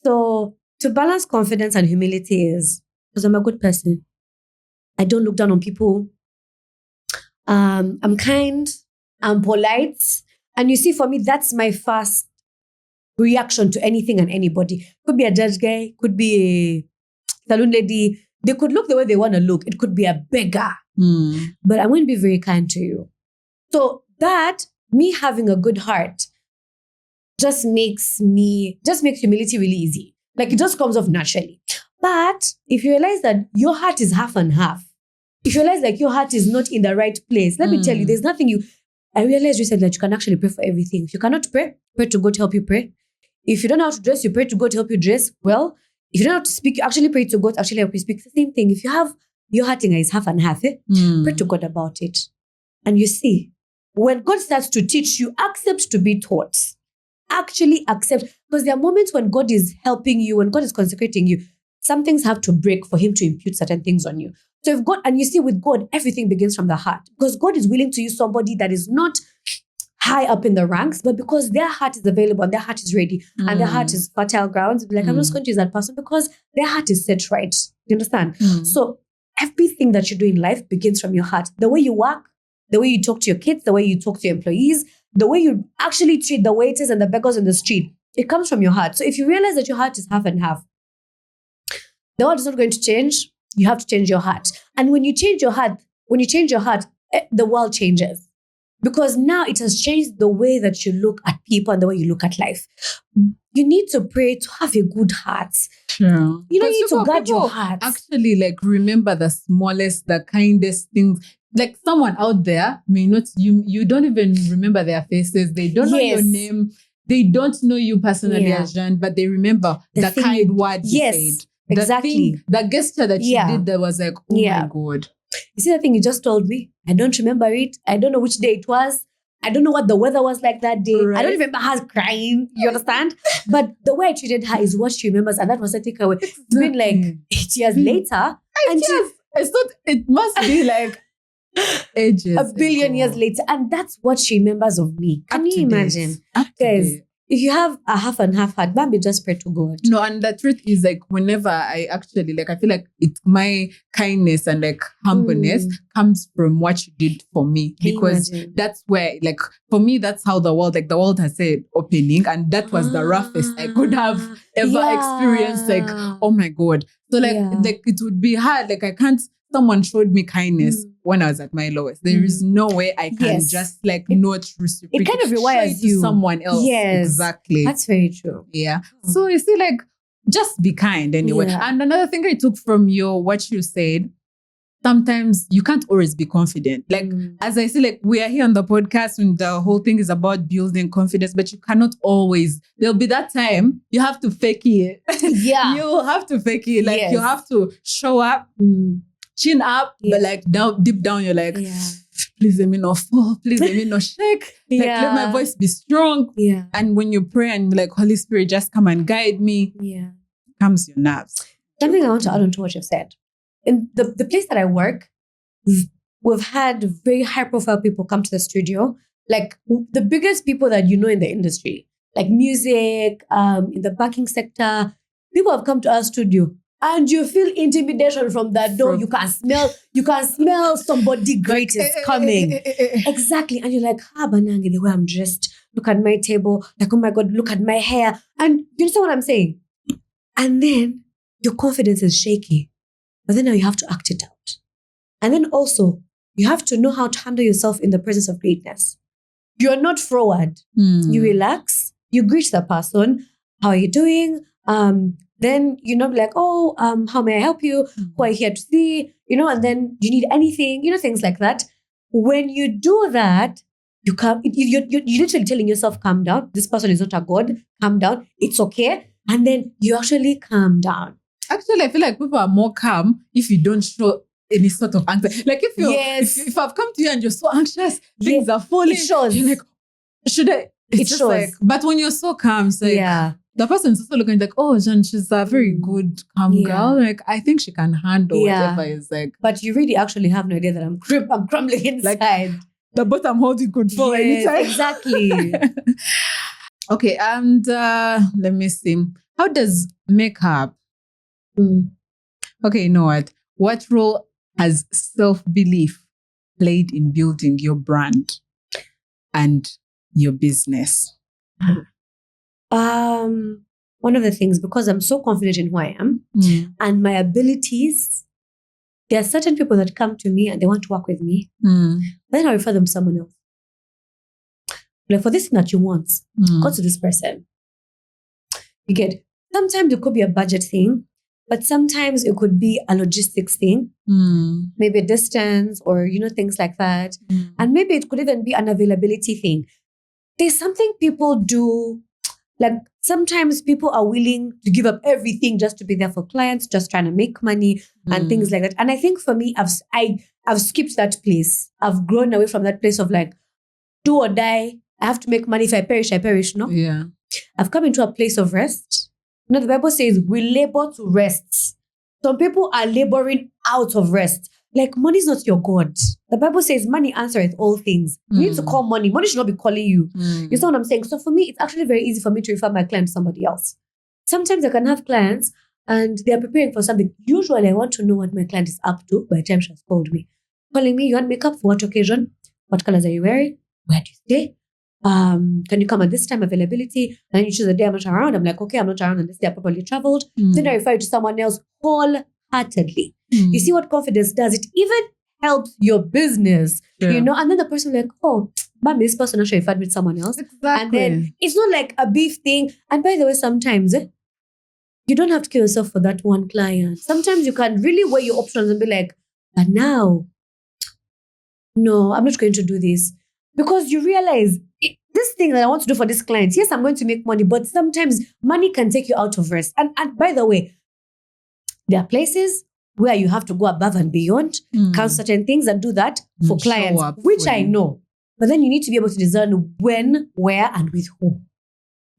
So to balance confidence and humility is, because I'm a good person. I don't look down on people. I'm kind, I'm polite. And you see, for me, that's my first reaction to anything and anybody. Could be a judge guy, could be a saloon lady. They could look the way they want to look. It could be a beggar. But I'm going to be very kind to you. So that, me having a good heart, just makes humility really easy. Like it just comes off naturally. But if you realize that your heart is half and half, if you realize like your heart is not in the right place, let me tell you, there's nothing I realized recently that you can actually pray for everything. If you cannot pray to God to help you pray. If you don't know how to dress, you pray to God to help you dress well. If you don't know how to speak, you actually pray to God to actually help you speak. It's the same thing. If you have your heart is half and half, pray to God about it. And you see, when God starts to teach you, accept to be taught. Actually accept. Because there are moments when God is helping you, when God is consecrating you, some things have to break for him to impute certain things on you. So if God, and you see with God, everything begins from the heart. Because God is willing to use somebody that is not high up in the ranks, but because their heart is available and their heart is ready and their heart is fertile ground, like I'm just going to use that person because their heart is set right. You understand? So everything that you do in life begins from your heart. The way you work, the way you talk to your kids, the way you talk to your employees, the way you actually treat the waiters and the beggars in the street, it comes from your heart. So if you realize that your heart is half and half, the world is not going to change. You have to change your heart. And when you change your heart, the world changes. Because now it has changed the way that you look at people and the way you look at life. You need to pray to have a good heart. Sure. You don't need to guard your heart. Actually, like remember the smallest, the kindest things. Like someone out there may not, you don't even remember their faces. They don't know your name. They don't know you personally as Jean, but they remember the kind word you said. Exactly. The gesture that you did that was like, oh my God. You see the thing you just told me? I don't remember it. I don't know which day it was. I don't know what the weather was like that day. Right. I don't remember her crying. You understand? But the way I treated her is what she remembers. And that was a takeaway. It's been like 8 years later. It must be like ages. A billion years later. And that's what she remembers of me. Can you imagine? Guys, if you have a half and half heart, maybe just pray to God. No, and the truth is like whenever I actually I feel like it's my kindness and like humbleness comes from what you did for me. Because that's where like for me, that's how the world has said opening. And that was the roughest I could have ever experienced. Like, oh my God. So like it would be hard. Like someone showed me kindness when I was at my lowest. There is no way I can just like not reciprocate. It kind of rewires you to someone else. Yes, exactly. That's very true. Yeah. So you see, like, just be kind anyway. Yeah. And another thing I took from what you said, sometimes you can't always be confident. Like, as I say, like, we are here on the podcast and the whole thing is about building confidence, but you cannot always. There'll be that time you have to fake it. Yeah. You have to fake it. Like, you have to show up. Chin up, but like deep down, you're like, please let me not fall, please let me not shake. Like, let my voice be strong. Yeah. And when you pray and like, Holy Spirit, just come and guide me, comes your nerves. Something I want to add on to what you've said. In the place that I work, we've had very high profile people come to the studio, like the biggest people that you know in the industry, like music, in the banking sector. People have come to our studio. And you feel intimidation from that door. You can smell somebody great is coming. Exactly. And you're like, Banangi, the way I'm dressed. Look at my table. Like, oh my God, look at my hair. And you understand what I'm saying? And then your confidence is shaky. But then now you have to act it out. And then also, you have to know how to handle yourself in the presence of greatness. You're not forward. You relax. You greet the person. How are you doing? Then, like, how may I help you? Who are you here to see? And then you need anything, things like that. When you do that, you're literally telling yourself, calm down. This person is not a god. Calm down. It's okay. And then you actually calm down. Actually, I feel like people are more calm if you don't show any sort of anxiety. Like if I've come to you and you're so anxious, things are falling. It shows. You're like, should I? It shows. Like, but when you're so calm, it's like, the person's also looking like, oh, Jean, she's a very good, calm girl. Like, I think she can handle whatever is like. But you really actually have no idea that I'm crumbling inside. Like, the bottom holding could fall anytime. Exactly. Okay, and let me see. How does makeup... Okay, you know what? What role has self-belief played in building your brand and your business? One of the things, because I'm so confident in who I am and my abilities, there are certain people that come to me and they want to work with me. Then I refer them to someone else. Like, for this thing that you want, go to this person. You get, sometimes it could be a budget thing, but sometimes it could be a logistics thing, maybe distance or, things like that. And maybe it could even be an availability thing. There's something people do, like sometimes people are willing to give up everything just to be there for clients, just trying to make money and things like that. And I think for me, I've skipped that place. I've grown away from that place of like, do or die. I have to make money. If I perish, I perish. No? Yeah. I've come into a place of rest. The Bible says we labor to rest. Some people are laboring out of rest. Like, money is not your God. The Bible says money answereth all things. You need to call money. Money should not be calling you. You know what I'm saying? So for me, it's actually very easy for me to refer my client to somebody else. Sometimes I can have clients and they're preparing for something. Usually I want to know what my client is up to by the time she has called me. Calling me, you want makeup for what occasion? What colors are you wearing? Where do you stay? Can you come at this time? Availability. And you choose a day I'm not around. I'm like, okay, I'm not around on this day. I probably traveled. Then I refer you to someone else wholeheartedly. You see what confidence does? It even helps your business, and then the person like, oh, but this person actually referred me to someone else. Exactly. And then it's not like a beef thing. And by the way, sometimes you don't have to kill yourself for that one client. Sometimes you can really weigh your options and be like, but now, no, I'm not going to do this. Because you realize this thing that I want to do for this client, yes, I'm going to make money, but sometimes money can take you out of rest. And by the way, there are places where you have to go above and beyond, count certain things and do that for clients, which I know. But then you need to be able to discern when, where, and with whom.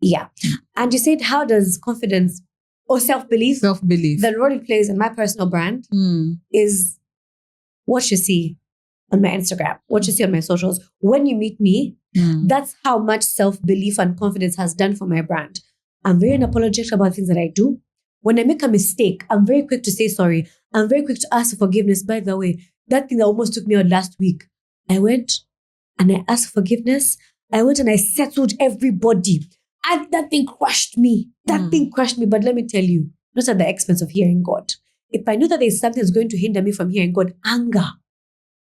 Yeah. And you said, how does confidence or self-belief, the role it plays in my personal brand is what you see on my Instagram, what you see on my socials. When you meet me, that's how much self-belief and confidence has done for my brand. I'm very unapologetic about things that I do. When I make a mistake, I'm very quick to say sorry. I'm very quick to ask for forgiveness. By the way, that thing that almost took me out last week, I went and I asked forgiveness. I went and I settled everybody. And that thing crushed me. But let me tell you, not at the expense of hearing God. If I knew that there's something that's going to hinder me from hearing God, anger,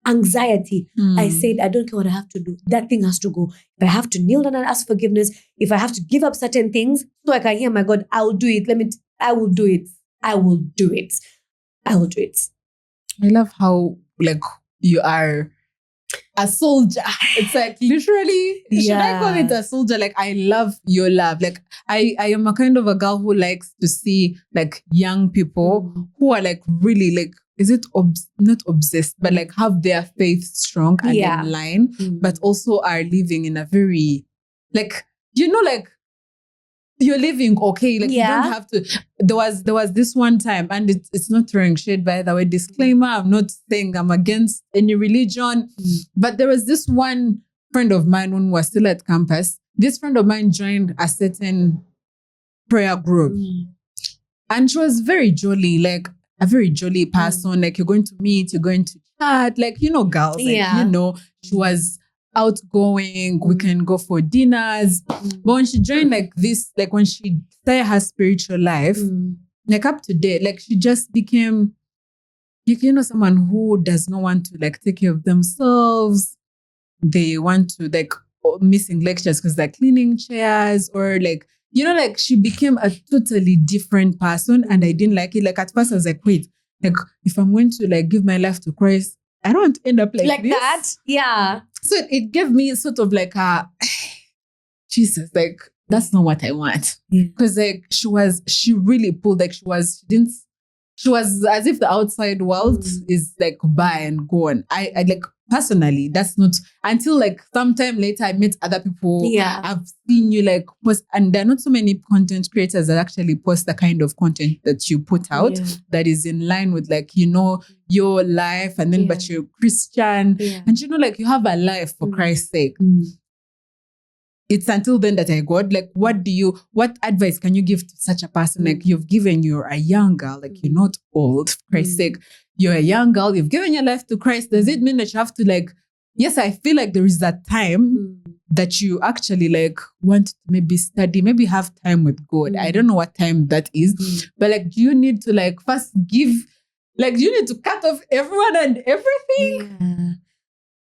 anxiety, I said, I don't care what I have to do. That thing has to go. If I have to kneel down and ask forgiveness, if I have to give up certain things so I can hear my God, I will do it. I will do it. I will do it. I love how you are a soldier. It's like literally, should I call it a soldier? I love your love. I am a kind of a girl who likes to see young people who are really is it not obsessed, but have their faith strong and in line, but also are living in a very you're living okay. You don't have to. There was this one time, and it's not throwing shade, by the way. Disclaimer: I'm not saying I'm against any religion, but there was this one friend of mine when we were still at campus. This friend of mine joined a certain prayer group, and she was very jolly, a very jolly person. You're going to meet, you're going to chat, girls. She was outgoing, we can go for dinners. But when she joined this, when she started her spiritual life, up to date, she just became, someone who does not want to take care of themselves. They want to missing lectures because they're cleaning chairs or she became a totally different person, and I didn't like it. At first I was like, wait, if I'm going to give my life to Christ, I don't want to end up like this. That. Yeah. So it gave me sort of a Jesus, that's not what I want. Because she really pulled, she was as if the outside world is buy and go on. I personally, that's not until sometime later I met other people. Yeah. I've seen you post, and there are not so many content creators that actually post the kind of content that you put out that is in line with your life, and then but you're Christian and you have a life for Christ's sake. It's until then that I got what advice can you give to such a person? You've given, you're a young girl, you're not old, for Christ's sake. You're a young girl, you've given your life to Christ. Does it mean that you have to yes, I feel there is that time that you actually want to maybe study, maybe have time with God. I don't know what time that is, but do you need to first give, do you need to cut off everyone and everything? Yeah.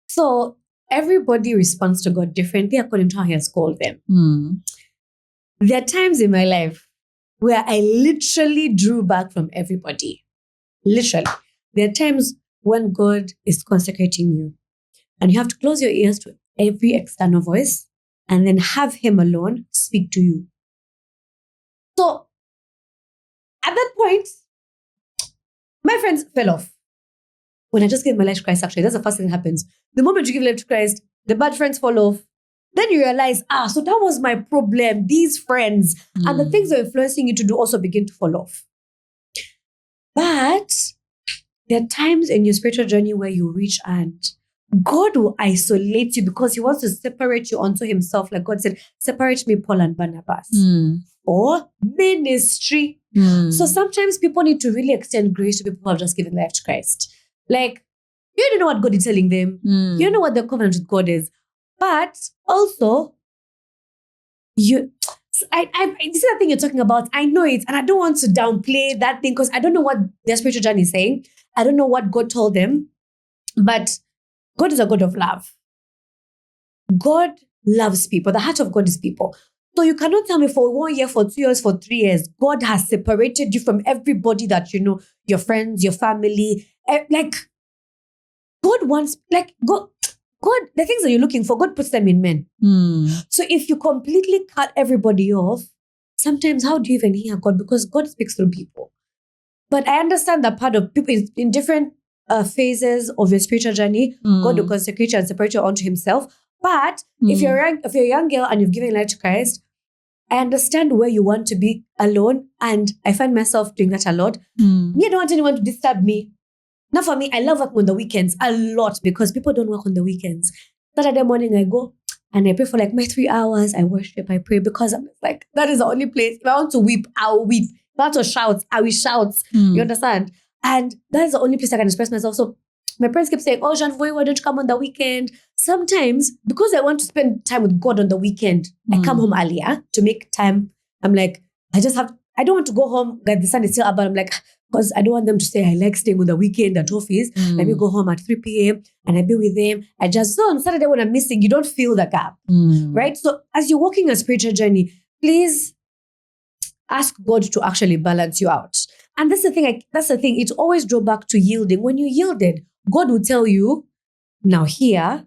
So everybody responds to God differently according to how He has called them. There are times in my life where I literally drew back from everybody. Literally. There are times when God is consecrating you and you have to close your ears to every external voice and then have Him alone speak to you. So at that point, my friends fell off. When I just gave my life to Christ, actually, that's the first thing that happens. The moment you give life to Christ, the bad friends fall off. Then you realize, so that was my problem. These friends and the things that are influencing you to do also begin to fall off. But there are times in your spiritual journey where you reach and God will isolate you because He wants to separate you unto Himself. Like God said, separate me, Paul and Barnabas. Or ministry. So sometimes people need to really extend grace to people who have just given life to Christ. Like, you don't know what God is telling them. You don't know what the covenant with God is. But also, this is the thing you're talking about. I know it, and I don't want to downplay that thing because I don't know what their spiritual journey is saying. I don't know what God told them. But God is a God of love. God loves people. The heart of God is people. So you cannot tell me for 1 year, for 2 years, for 3 years, God has separated you from everybody that you know, your friends, your family. Like, God wants, like, God, the things that you're looking for, God puts them in men. So if you completely cut everybody off, sometimes how do you even hear God? Because God speaks through people. But I understand that part of people in different phases of your spiritual journey, God will consecrate you and separate you unto Himself. But if you're a young girl and you've given life to Christ, I understand where you want to be alone, and I find myself doing that a lot. Me, I don't want anyone to disturb me. Now for me, I love working on the weekends a lot because people don't work on the weekends. Saturday morning, I go and I pray for like my 3 hours. I worship, I pray because I'm like, that is the only place. If I want to weep, I'll weep. If I want to shout, I will shout. You understand? And that is the only place I can express myself. So my parents keep saying, Jean, why don't you come on the weekend? Sometimes, because I want to spend time with God on the weekend, I come home earlier to make time. I'm like, I don't want to go home, the sun is still up, but I'm like, because I don't want them to say I like staying on the weekend at office. Let me go home at 3 p.m. and I be with them. So on Saturday when I'm missing, you don't feel the gap, right? So as you're walking a spiritual journey, please ask God to actually balance you out. And that's the thing. It always draws back to yielding. When you yielded, God will tell you, now here,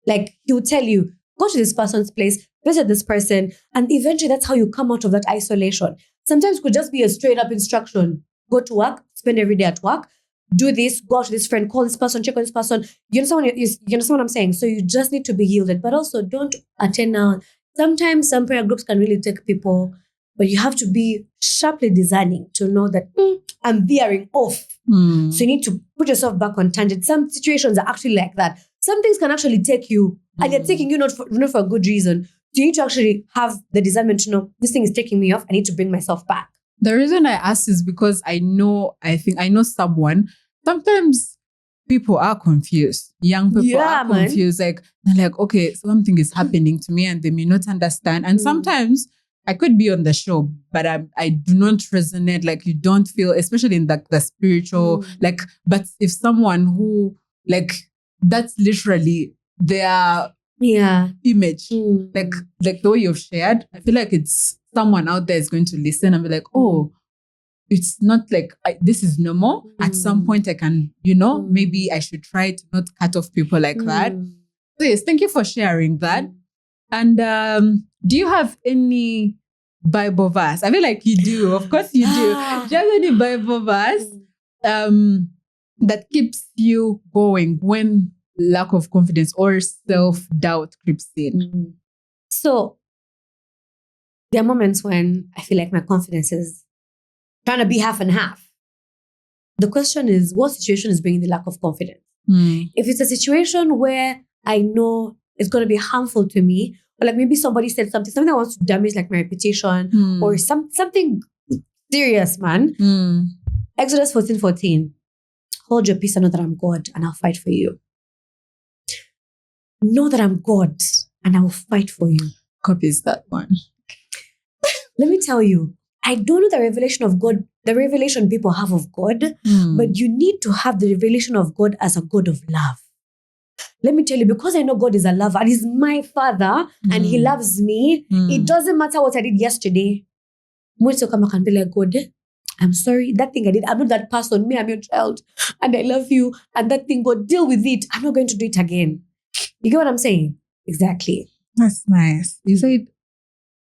like He will tell you, go to this person's place, visit this person, and eventually that's how you come out of that isolation. Sometimes it could just be a straight up instruction. Go to work, spend every day at work, do this, go out to this friend, call this person, check on this person. You understand what I'm saying? So you just need to be yielded, but also don't attend now. Sometimes some prayer groups can really take people, but you have to be sharply discerning to know that I'm veering off. So you need to put yourself back on tangent. Some situations are actually like that. Some things can actually take you, and they're taking you not for a good reason. So you need to actually have the discernment to know this thing is taking me off. I need to bring myself back. The reason I ask is because I know someone. Sometimes people are confused. Young people are confused. Like, they're like, okay, something is happening to me and they may not understand. And sometimes I could be on the show, but I do not resonate. Like, you don't feel, especially in the spiritual, like, but if someone who, like, that's literally their image, like the way you've shared, I feel like it's someone out there is going to listen and be like, oh, it's not like this is normal. At some point I can, maybe I should try to not cut off people like that. So yes, thank you for sharing that. And do you have any Bible verse? I feel like you do. Of course you do. Do you have any Bible verse that keeps you going when lack of confidence or self-doubt creeps in? So there are moments when I feel like my confidence is trying to be half and half. The question is, what situation is bringing the lack of confidence? If it's a situation where I know it's going to be harmful to me, or like maybe somebody said something that wants to damage like my reputation or something serious, man. Exodus 14:14. Hold your peace and know that I'm God and I'll fight for you. Know that I'm God and I will fight for you. Copies that one. Let me tell you, I don't know the revelation of God, the revelation people have of God, but you need to have the revelation of God as a God of love. Let me tell you, because I know God is a lover and He's my Father and He loves me, it doesn't matter what I did yesterday. Most will come back and be like, God, I'm sorry, that thing I did, I'm not that person. Me, I'm your child, and I love you. And that thing, God, deal with it. I'm not going to do it again. You get what I'm saying? Exactly. That's nice. You said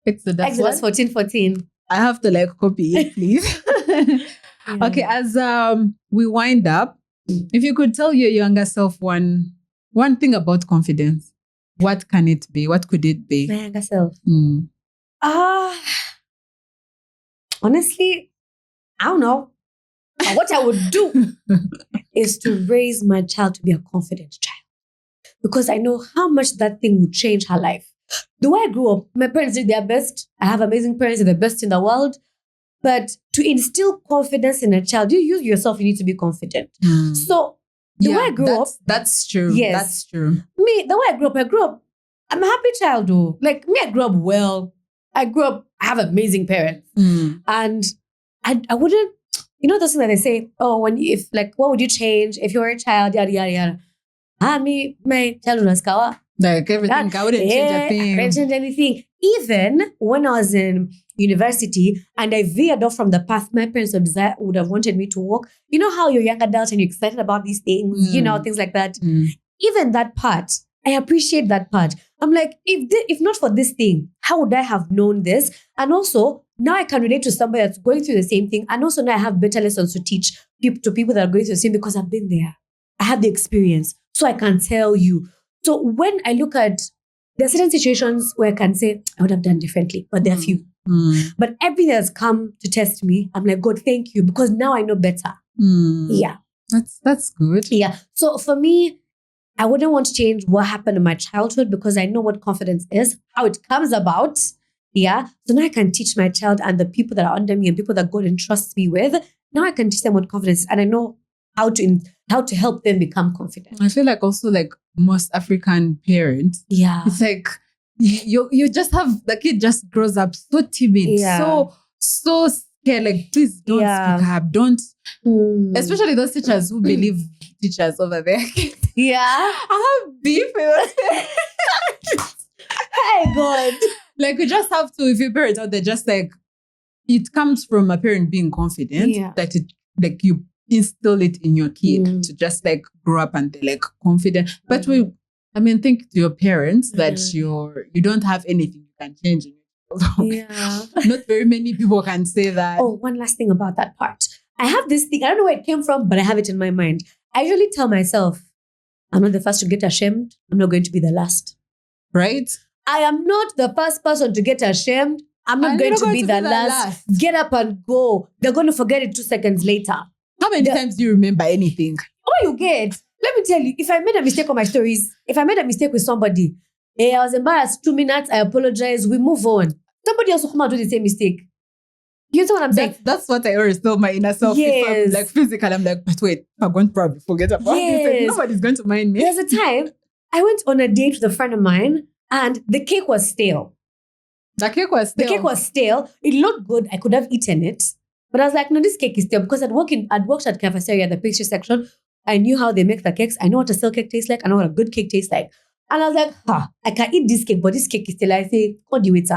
Exodus 14:14. I have to copy it, please. Yeah. Okay, as we wind up, if you could tell your younger self one thing about confidence, what can it be? What could it be? My younger self. Honestly, I don't know. But what I would do is to raise my child to be a confident child. Because I know how much that thing would change her life. The way I grew up, my parents did their best. I have amazing parents, they're the best in the world. But to instill confidence in a child, you yourself, you need to be confident. So the way I grew up. That's true. Yes. That's true. Me, the way I grew up, I'm a happy child though. Like me, I grew up well. I have amazing parents. And I wouldn't, those things that they say, what would you change if you were a child, yada, yada, yada. Me, my childhood was kawa. Like everything, I wouldn't change a thing. I didn't change anything. Even when I was in university and I veered off from the path my parents would have wanted me to walk. You know how you're young adult and you're excited about these things, things like that. Even that part, I appreciate that part. I'm like, if not for this thing, how would I have known this? And also, now I can relate to somebody that's going through the same thing. And also now I have better lessons to teach to people that are going through the same because I've been there. I have the experience. So I can tell you. So when I look at, there are certain situations where I can say, I would have done differently, but there are few. But everything that's come to test me, I'm like, God, thank you, because now I know better. Yeah. That's good. Yeah. So for me, I wouldn't want to change what happened in my childhood because I know what confidence is, how it comes about. Yeah. So now I can teach my child and the people that are under me and people that God entrusts me with. Now I can teach them what confidence is, and I know how to help them become confident. I feel like also most African parents, it's like you just have the kid just grows up so timid, so scared. Like, please don't speak up, don't. Especially those teachers who believe teachers over there. Yeah, I have beef with. Hey God, you just have to. If your parents out there, just it comes from a parent being confident that you instill it in your kid to just grow up and they're confident. But think to your parents that you don't have anything you can change in your child. Not very many people can say that. Oh, one last thing about that part. I have this thing, I don't know where it came from, but I have it in my mind. I usually tell myself, I'm not the first to get ashamed. I'm not going to be the last. Right? I am not the first person to get ashamed. I'm not going to be the last. Get up and go. They're going to forget it 2 seconds later. How many times do you remember anything? Oh, you get. Let me tell you, if I made a mistake on my stories, if I made a mistake with somebody, I was embarrassed 2 minutes, I apologize, we move on. Somebody else will come and do the same mistake. You know what I'm saying? That's what I always tell my inner self. Yes. If I'm physical, I'm but wait, I'm going to probably forget about this. Nobody's going to mind me. There's a time I went on a date with a friend of mine and the cake was stale. The cake was stale. It looked good. I could have eaten it. But I was like, no, this cake is stale because I'd worked at cafeteria, the pastry section. I knew how they make the cakes. I know what a stale cake tastes like. I know what a good cake tastes like. And I was like, I can eat this cake, but this cake is stale. I say, what do you eat?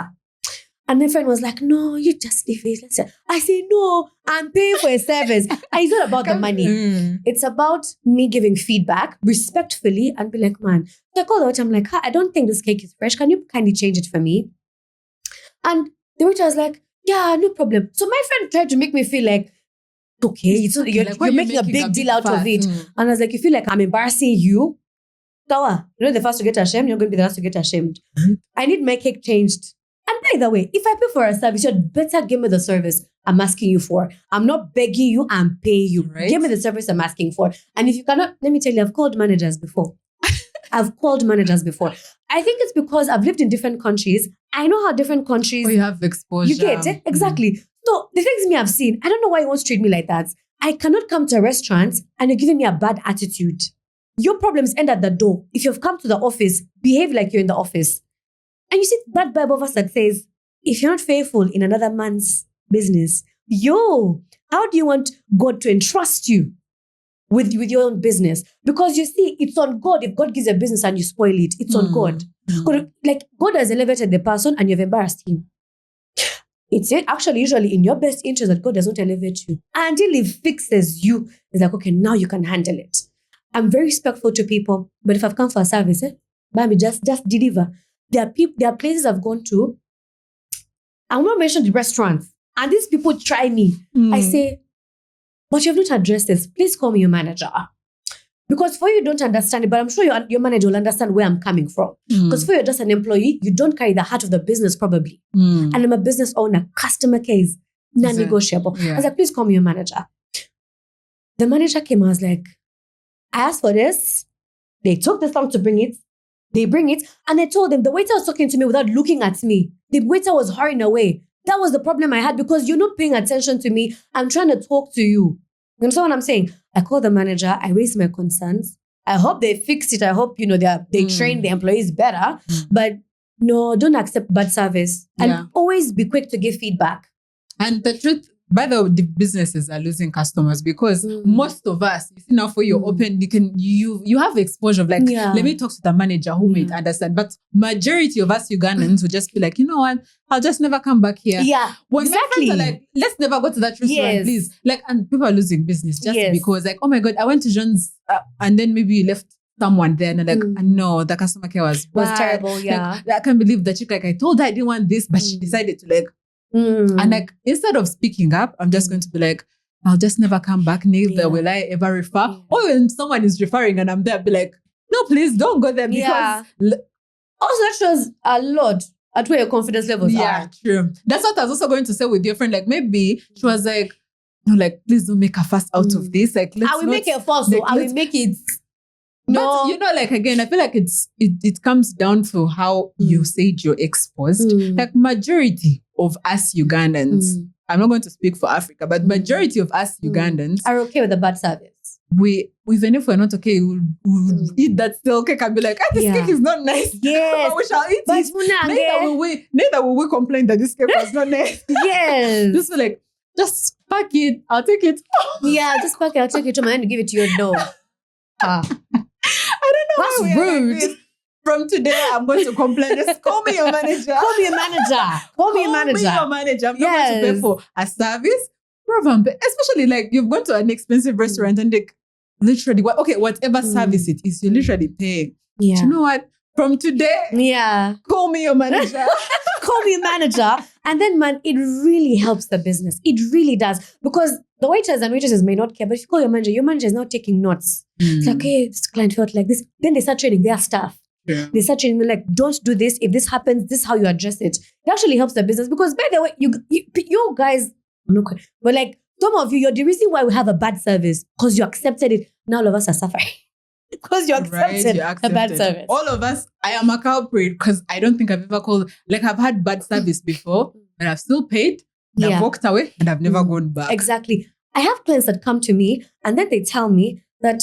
And my friend was like, no, you just leave it. I say, no, I'm paying for a service. And it's not about the money. It's about me giving feedback respectfully and be like, man. So I called out, I'm like, I don't think this cake is fresh. Can you kindly change it for me? And the waiter was like, yeah, no problem. So my friend tried to make me feel like, okay, so you're making a big deal out of it. And I was like, you feel like I'm embarrassing you? Tawa, you're not the first to get ashamed, you're going to be the last to get ashamed. I need my cake changed. And by the way, if I pay for a service, you'd better give me the service I'm asking you for. I'm not begging you, I'm paying you. Right? Give me the service I'm asking for. And if you cannot, let me tell you, I've called managers before. I think it's because I've lived in different countries. I know how different countries... Oh, you have exposure. You get it? Exactly. So the things me I've seen, I don't know why you want to treat me like that. I cannot come to a restaurant and you're giving me a bad attitude. Your problems end at the door. If you've come to the office, behave like you're in the office. And you see that Bible verse that says, if you're not faithful in another man's business, how do you want God to entrust you with your own business? Because you see, it's on God. If God gives a business and you spoil it, it's on God. God has elevated the person and you've embarrassed him. It's actually usually in your best interest that God does not elevate you. Until He fixes you, it's like, okay, now you can handle it. I'm very respectful to people, but if I've come for a service, baby, just deliver. There are places I've gone to. I won't mention the restaurants, and these people try me. I say, but you have not addressed this. Please call me your manager. Because for you don't understand it, but I'm sure your manager will understand where I'm coming from. Because for you're just an employee, you don't carry the heart of the business probably. And I'm a business owner. Customer care is non-negotiable. I was like, please call me your manager. The manager came, I was like, I asked for this. They took this long to bring it. They bring it. And I told them, the waiter was talking to me without looking at me. The waiter was hurrying away. That was the problem I had because you're not paying attention to me. I'm trying to talk to you. You understand what I'm saying? I called the manager. I raised my concerns. I hope they fixed it. I hope, they train the employees better. But no, don't accept bad service. And always be quick to give feedback. And the truth, by the way, the businesses are losing customers because most of us, you see now for your open, you have exposure of like, let me talk to the manager who may understand. But majority of us Ugandans will just be like, you know what? I'll just never come back here. Yeah, when exactly. My friends are like, let's never go to that restaurant, please. Like, and people are losing business just because like, oh my God, I went to Jean's and then maybe you left someone there and they're like, no, the customer care was terrible. Yeah. Like, I can't believe that chick, like I told her I didn't want this, but she decided to like, and like, instead of speaking up, I'm just going to be like, I'll just never come back. Neither will I ever refer. Or when someone is referring and I'm there, I'll be like, no, please don't go there because also that shows a lot at where your confidence levels are. Yeah, true. That's what I was also going to say with your friend. Like maybe she was like, no, like, please don't make a fuss out of this. Like, I will make it a fuss. Like, I will make it. No, but like again, I feel like it comes down to how you said you're exposed. Like majority of us Ugandans, I'm not going to speak for Africa, but majority of us Ugandans are okay with the bad service. We even if we're not okay, we'll eat that stale cake and be like, this cake is not nice. Yes, but we shall eat it. Neither will we complain that this cake was not nice. Yes, just be like, just pack it. I'll take it. Just pack it. I'll take it to my hand and give it to your dog. I don't know. That's rude. Like from today, I'm going to complain. Just call me your manager. Call me your manager. Call me your manager. I'm not going to pay for a service. Especially like you've gone to an expensive restaurant and like literally, whatever service it is, you're literally paying. Yeah. Do you know what? From today, call me your manager. Call me your manager. And then, man, it really helps the business. It really does. Because the waiters and waitresses may not care, but if you call your manager is now taking notes. It's like, hey, this client felt like this. Then they start training their staff. Yeah. They start training me like, don't do this. If this happens, this is how you address it. It actually helps the business. Because by the way, you guys, but like some of you're the reason why we have a bad service because you accepted it. Now all of us are suffering. Because you accepted a bad service. All of us, I am a culprit because I don't think I've ever called, like I've had bad service before, but I've still paid, and I've walked away, and I've never gone back. Exactly. I have clients that come to me, and then they tell me that,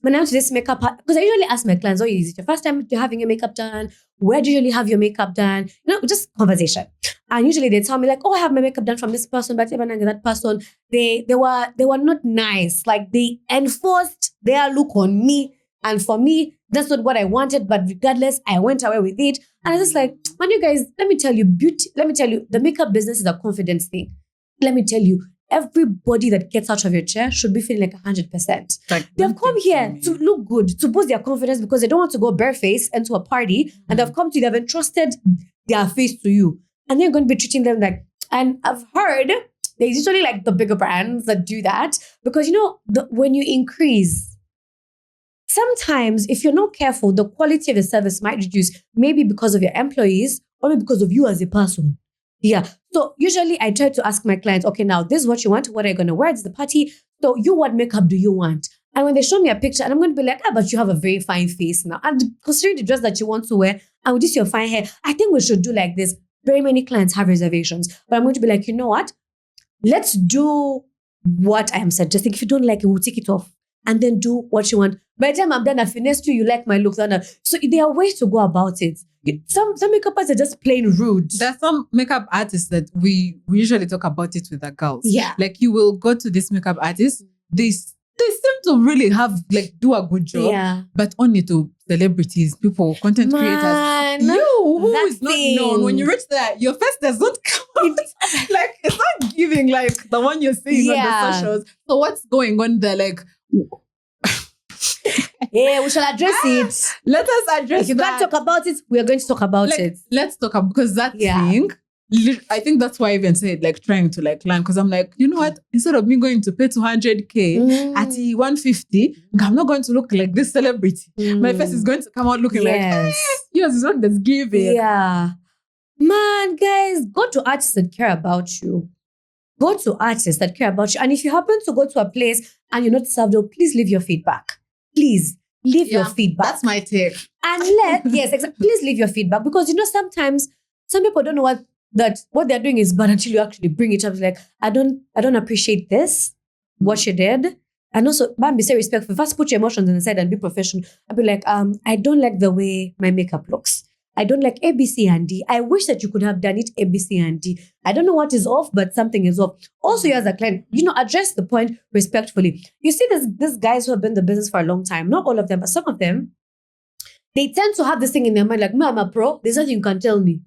when I'm to this makeup, because I usually ask my clients, is it your first time you're having your makeup done? Where do you usually have your makeup done? Just conversation. And usually they tell me like, I have my makeup done from this person, but even that person, they were not nice. Like they enforced their look on me. And for me, that's not what I wanted. But regardless, I went away with it. And I was just like, man, you guys, let me tell you, the makeup business is a confidence thing. Let me tell you, everybody that gets out of your chair should be feeling like 100%. They've come here to look good, to boost their confidence because they don't want to go barefaced into a party. And they've come to you, they've entrusted their face to you. And they're going to be treating them like, and I've heard there's usually like the bigger brands that do that because, when you increase, sometimes if you're not careful, the quality of the service might reduce, maybe because of your employees or maybe because of you as a person. Yeah. So usually I try to ask my clients, okay, now this is what you want. What are you going to wear? It's the party. So what makeup do you want? And when they show me a picture and I'm going to be like, but you have a very fine face now. And considering the dress that you want to wear and with this your fine hair, I think we should do like this. Very many clients have reservations, but I'm going to be like, you know what? Let's do what I am suggesting. If you don't like it, we'll take it off and then do what you want. By the time I'm done, I finessed you like my look. So there are ways to go about it. Some makeup artists are just plain rude. There are some makeup artists that we usually talk about it with the girls. Yeah. Like you will go to this makeup artist, they seem to really do a good job, but only to celebrities, people, content creators. You who that is not known, when you reach there, your face does not come out. Like, it's not giving like the one you're seeing on the socials. So what's going on there? Like, yeah, we shall address it. Let us address If you that. can't talk about it, we are going to talk about it. Let's talk about, because that thing, I think that's why I even said like trying to like learn, because I'm like, you know what? Instead of me going to pay 200K at 150, I'm not going to look like this celebrity. My face is going to come out looking like, yours is not just giving. Yeah. Man, guys, go to artists that care about you. Go to artists that care about you. And if you happen to go to a place and you're not served up, please leave your feedback. Please leave your feedback. That's my take. And please leave your feedback, because you know sometimes some people don't know what they're doing is bad until you actually bring it up. It's like, I don't appreciate this, what you did. And also, be so respectful. First, put your emotions on the side and be professional. I'll be like, I don't like the way my makeup looks. I don't like A, B, C, and D. I wish that you could have done it A, B, C, and D. I don't know what is off, but something is off. Also, you as a client, address the point respectfully. You see, these guys who have been in the business for a long time, not all of them, but some of them, they tend to have this thing in their mind like, I'm a pro, there's nothing you can tell me.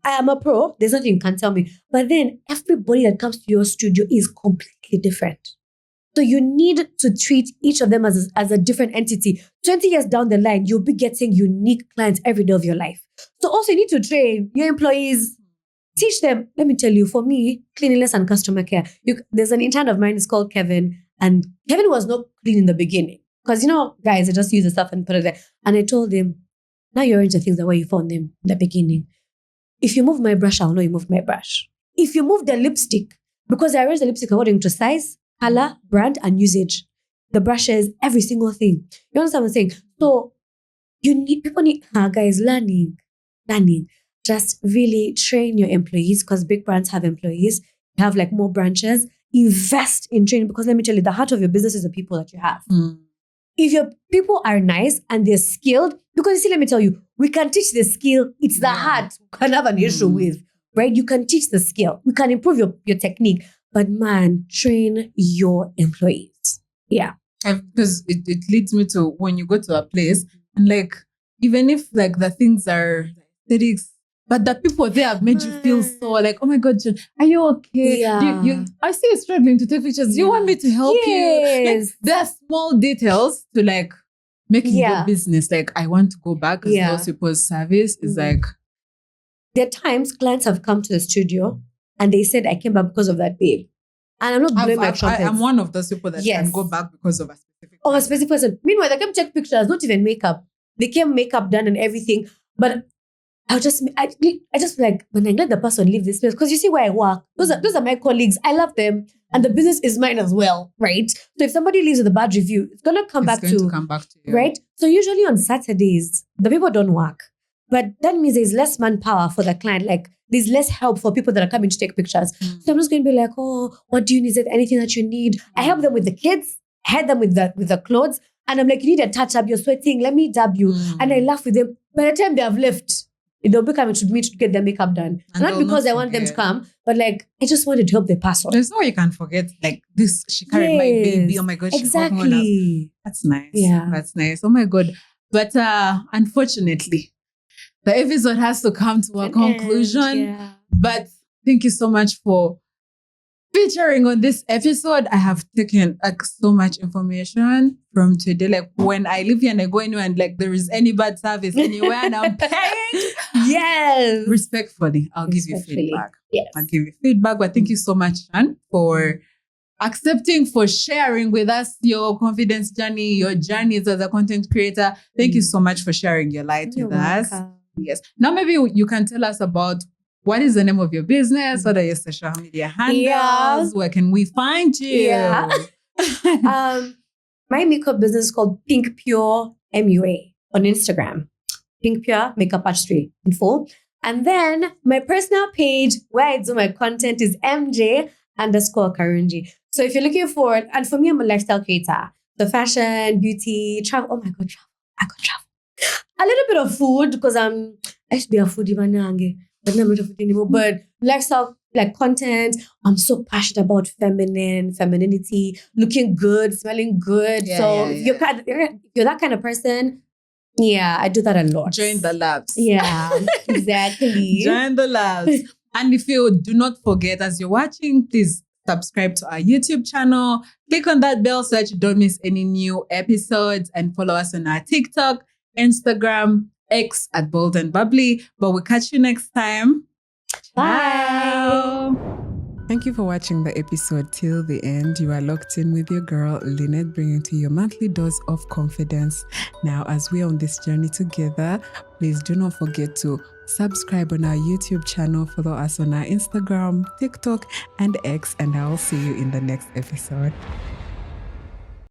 I am a pro, there's nothing you can tell me. But then everybody that comes to your studio is completely different. So you need to treat each of them as a different entity. 20 years down the line, you'll be getting unique clients every day of your life. So also you need to train your employees, teach them. Let me tell you, for me, cleanliness and customer care. There's an intern of mine, it's called Kevin. And Kevin was not clean in the beginning. Because, guys, they just use the stuff and put it there. And I told him, now you arrange the things the way you found them in the beginning. If you move my brush, I'll know you moved my brush. If you move the lipstick, because I arrange the lipstick according to size, color, brand, and usage. The brushes, every single thing. You understand what I'm saying? So people need, guys, learning. Just really train your employees, because big brands have employees. You have like more branches. Invest in training, because let me tell you, the heart of your business is the people that you have. If your people are nice and they're skilled, because you see, let me tell you, we can teach the skill. It's the heart we can have an issue with, right? You can teach the skill. We can improve your technique. But man, train your employees. Yeah. Because it leads me to when you go to a place and like, even if like the things are aesthetics, but the people there have made you feel so like, oh my God, John, are you okay? Yeah. I see you struggling to take pictures. Do you want me to help you? Like, there are small details to like making your business. Like, I want to go back, because those people's service is like. There are times clients have come to the studio and they said, I came back because of that babe. And I'm not blaming my trumpets. I'm one of those people that can go back because of a specific person. A specific person. Meanwhile, they came check pictures, not even makeup. They came makeup done and everything. But I just like, when I let the person leave this place, because you see where I work, those are my colleagues. I love them. And the business is mine as well, right? So if somebody leaves with a bad review, it's going to come back to you. Right? So usually on Saturdays, the people don't work. But that means there's less manpower for the client. Like, there's less help for people that are coming to take pictures. So I'm just going to be like, oh, what do you need? Is there anything that you need? I help them with the kids. I help them with the clothes. And I'm like, you need a touch-up. You're sweating. Let me dab you. And I laugh with them. By the time they have left, they'll be coming to me to get their makeup done. And not because I want them to come, but like, I just wanted to help the person. There's no way you can forget, like, this, she carried my baby. Oh my God, exactly. That's nice. Yeah. That's nice. Oh my God. But unfortunately, the episode has to come to a conclusion. Yeah. But thank you so much for featuring on this episode. I have taken like so much information from today. Like, when I live here and I go anywhere and like there is any bad service anywhere and I'm paying. Yes. Respectfully, I'll give you feedback. Yes. I'll give you feedback. But thank you so much, Jean, for accepting, for sharing with us your confidence journey, your journeys as a content creator. Thank you so much for sharing your light with us. Yes. Now maybe you can tell us about what is the name of your business? What are your social media handles? Yeah. Where can we find you? Yeah. My makeup business is called Pink Pure MUA on Instagram. Pink Pure Makeup Artistry in full. And then my personal page where I do my content is MJ_Karungi. So if you're looking for it, and for me, I'm a lifestyle creator. So fashion, beauty, travel. Oh my God, travel. I could travel. A little bit of food, because I used to be a foodie, but now I'm not a foodie anymore. But lifestyle, like content, I'm so passionate about femininity, looking good, smelling good. If you're that kind of person, Yeah, I do that a lot. Join the labs. Yeah, exactly. Join the labs. And if you do not forget, as you're watching, please subscribe to our YouTube channel. Click on that bell so that you don't miss any new episodes, and follow us on our TikTok, Instagram, X at Bold and Bubbly. But we'll catch you next time. Bye. Thank you for watching the episode till the end. You are locked in with your girl, Lynette, bringing to you your monthly dose of confidence. Now, as we are on this journey together, please do not forget to subscribe on our YouTube channel, follow us on our Instagram, TikTok, and X, and I'll see you in the next episode.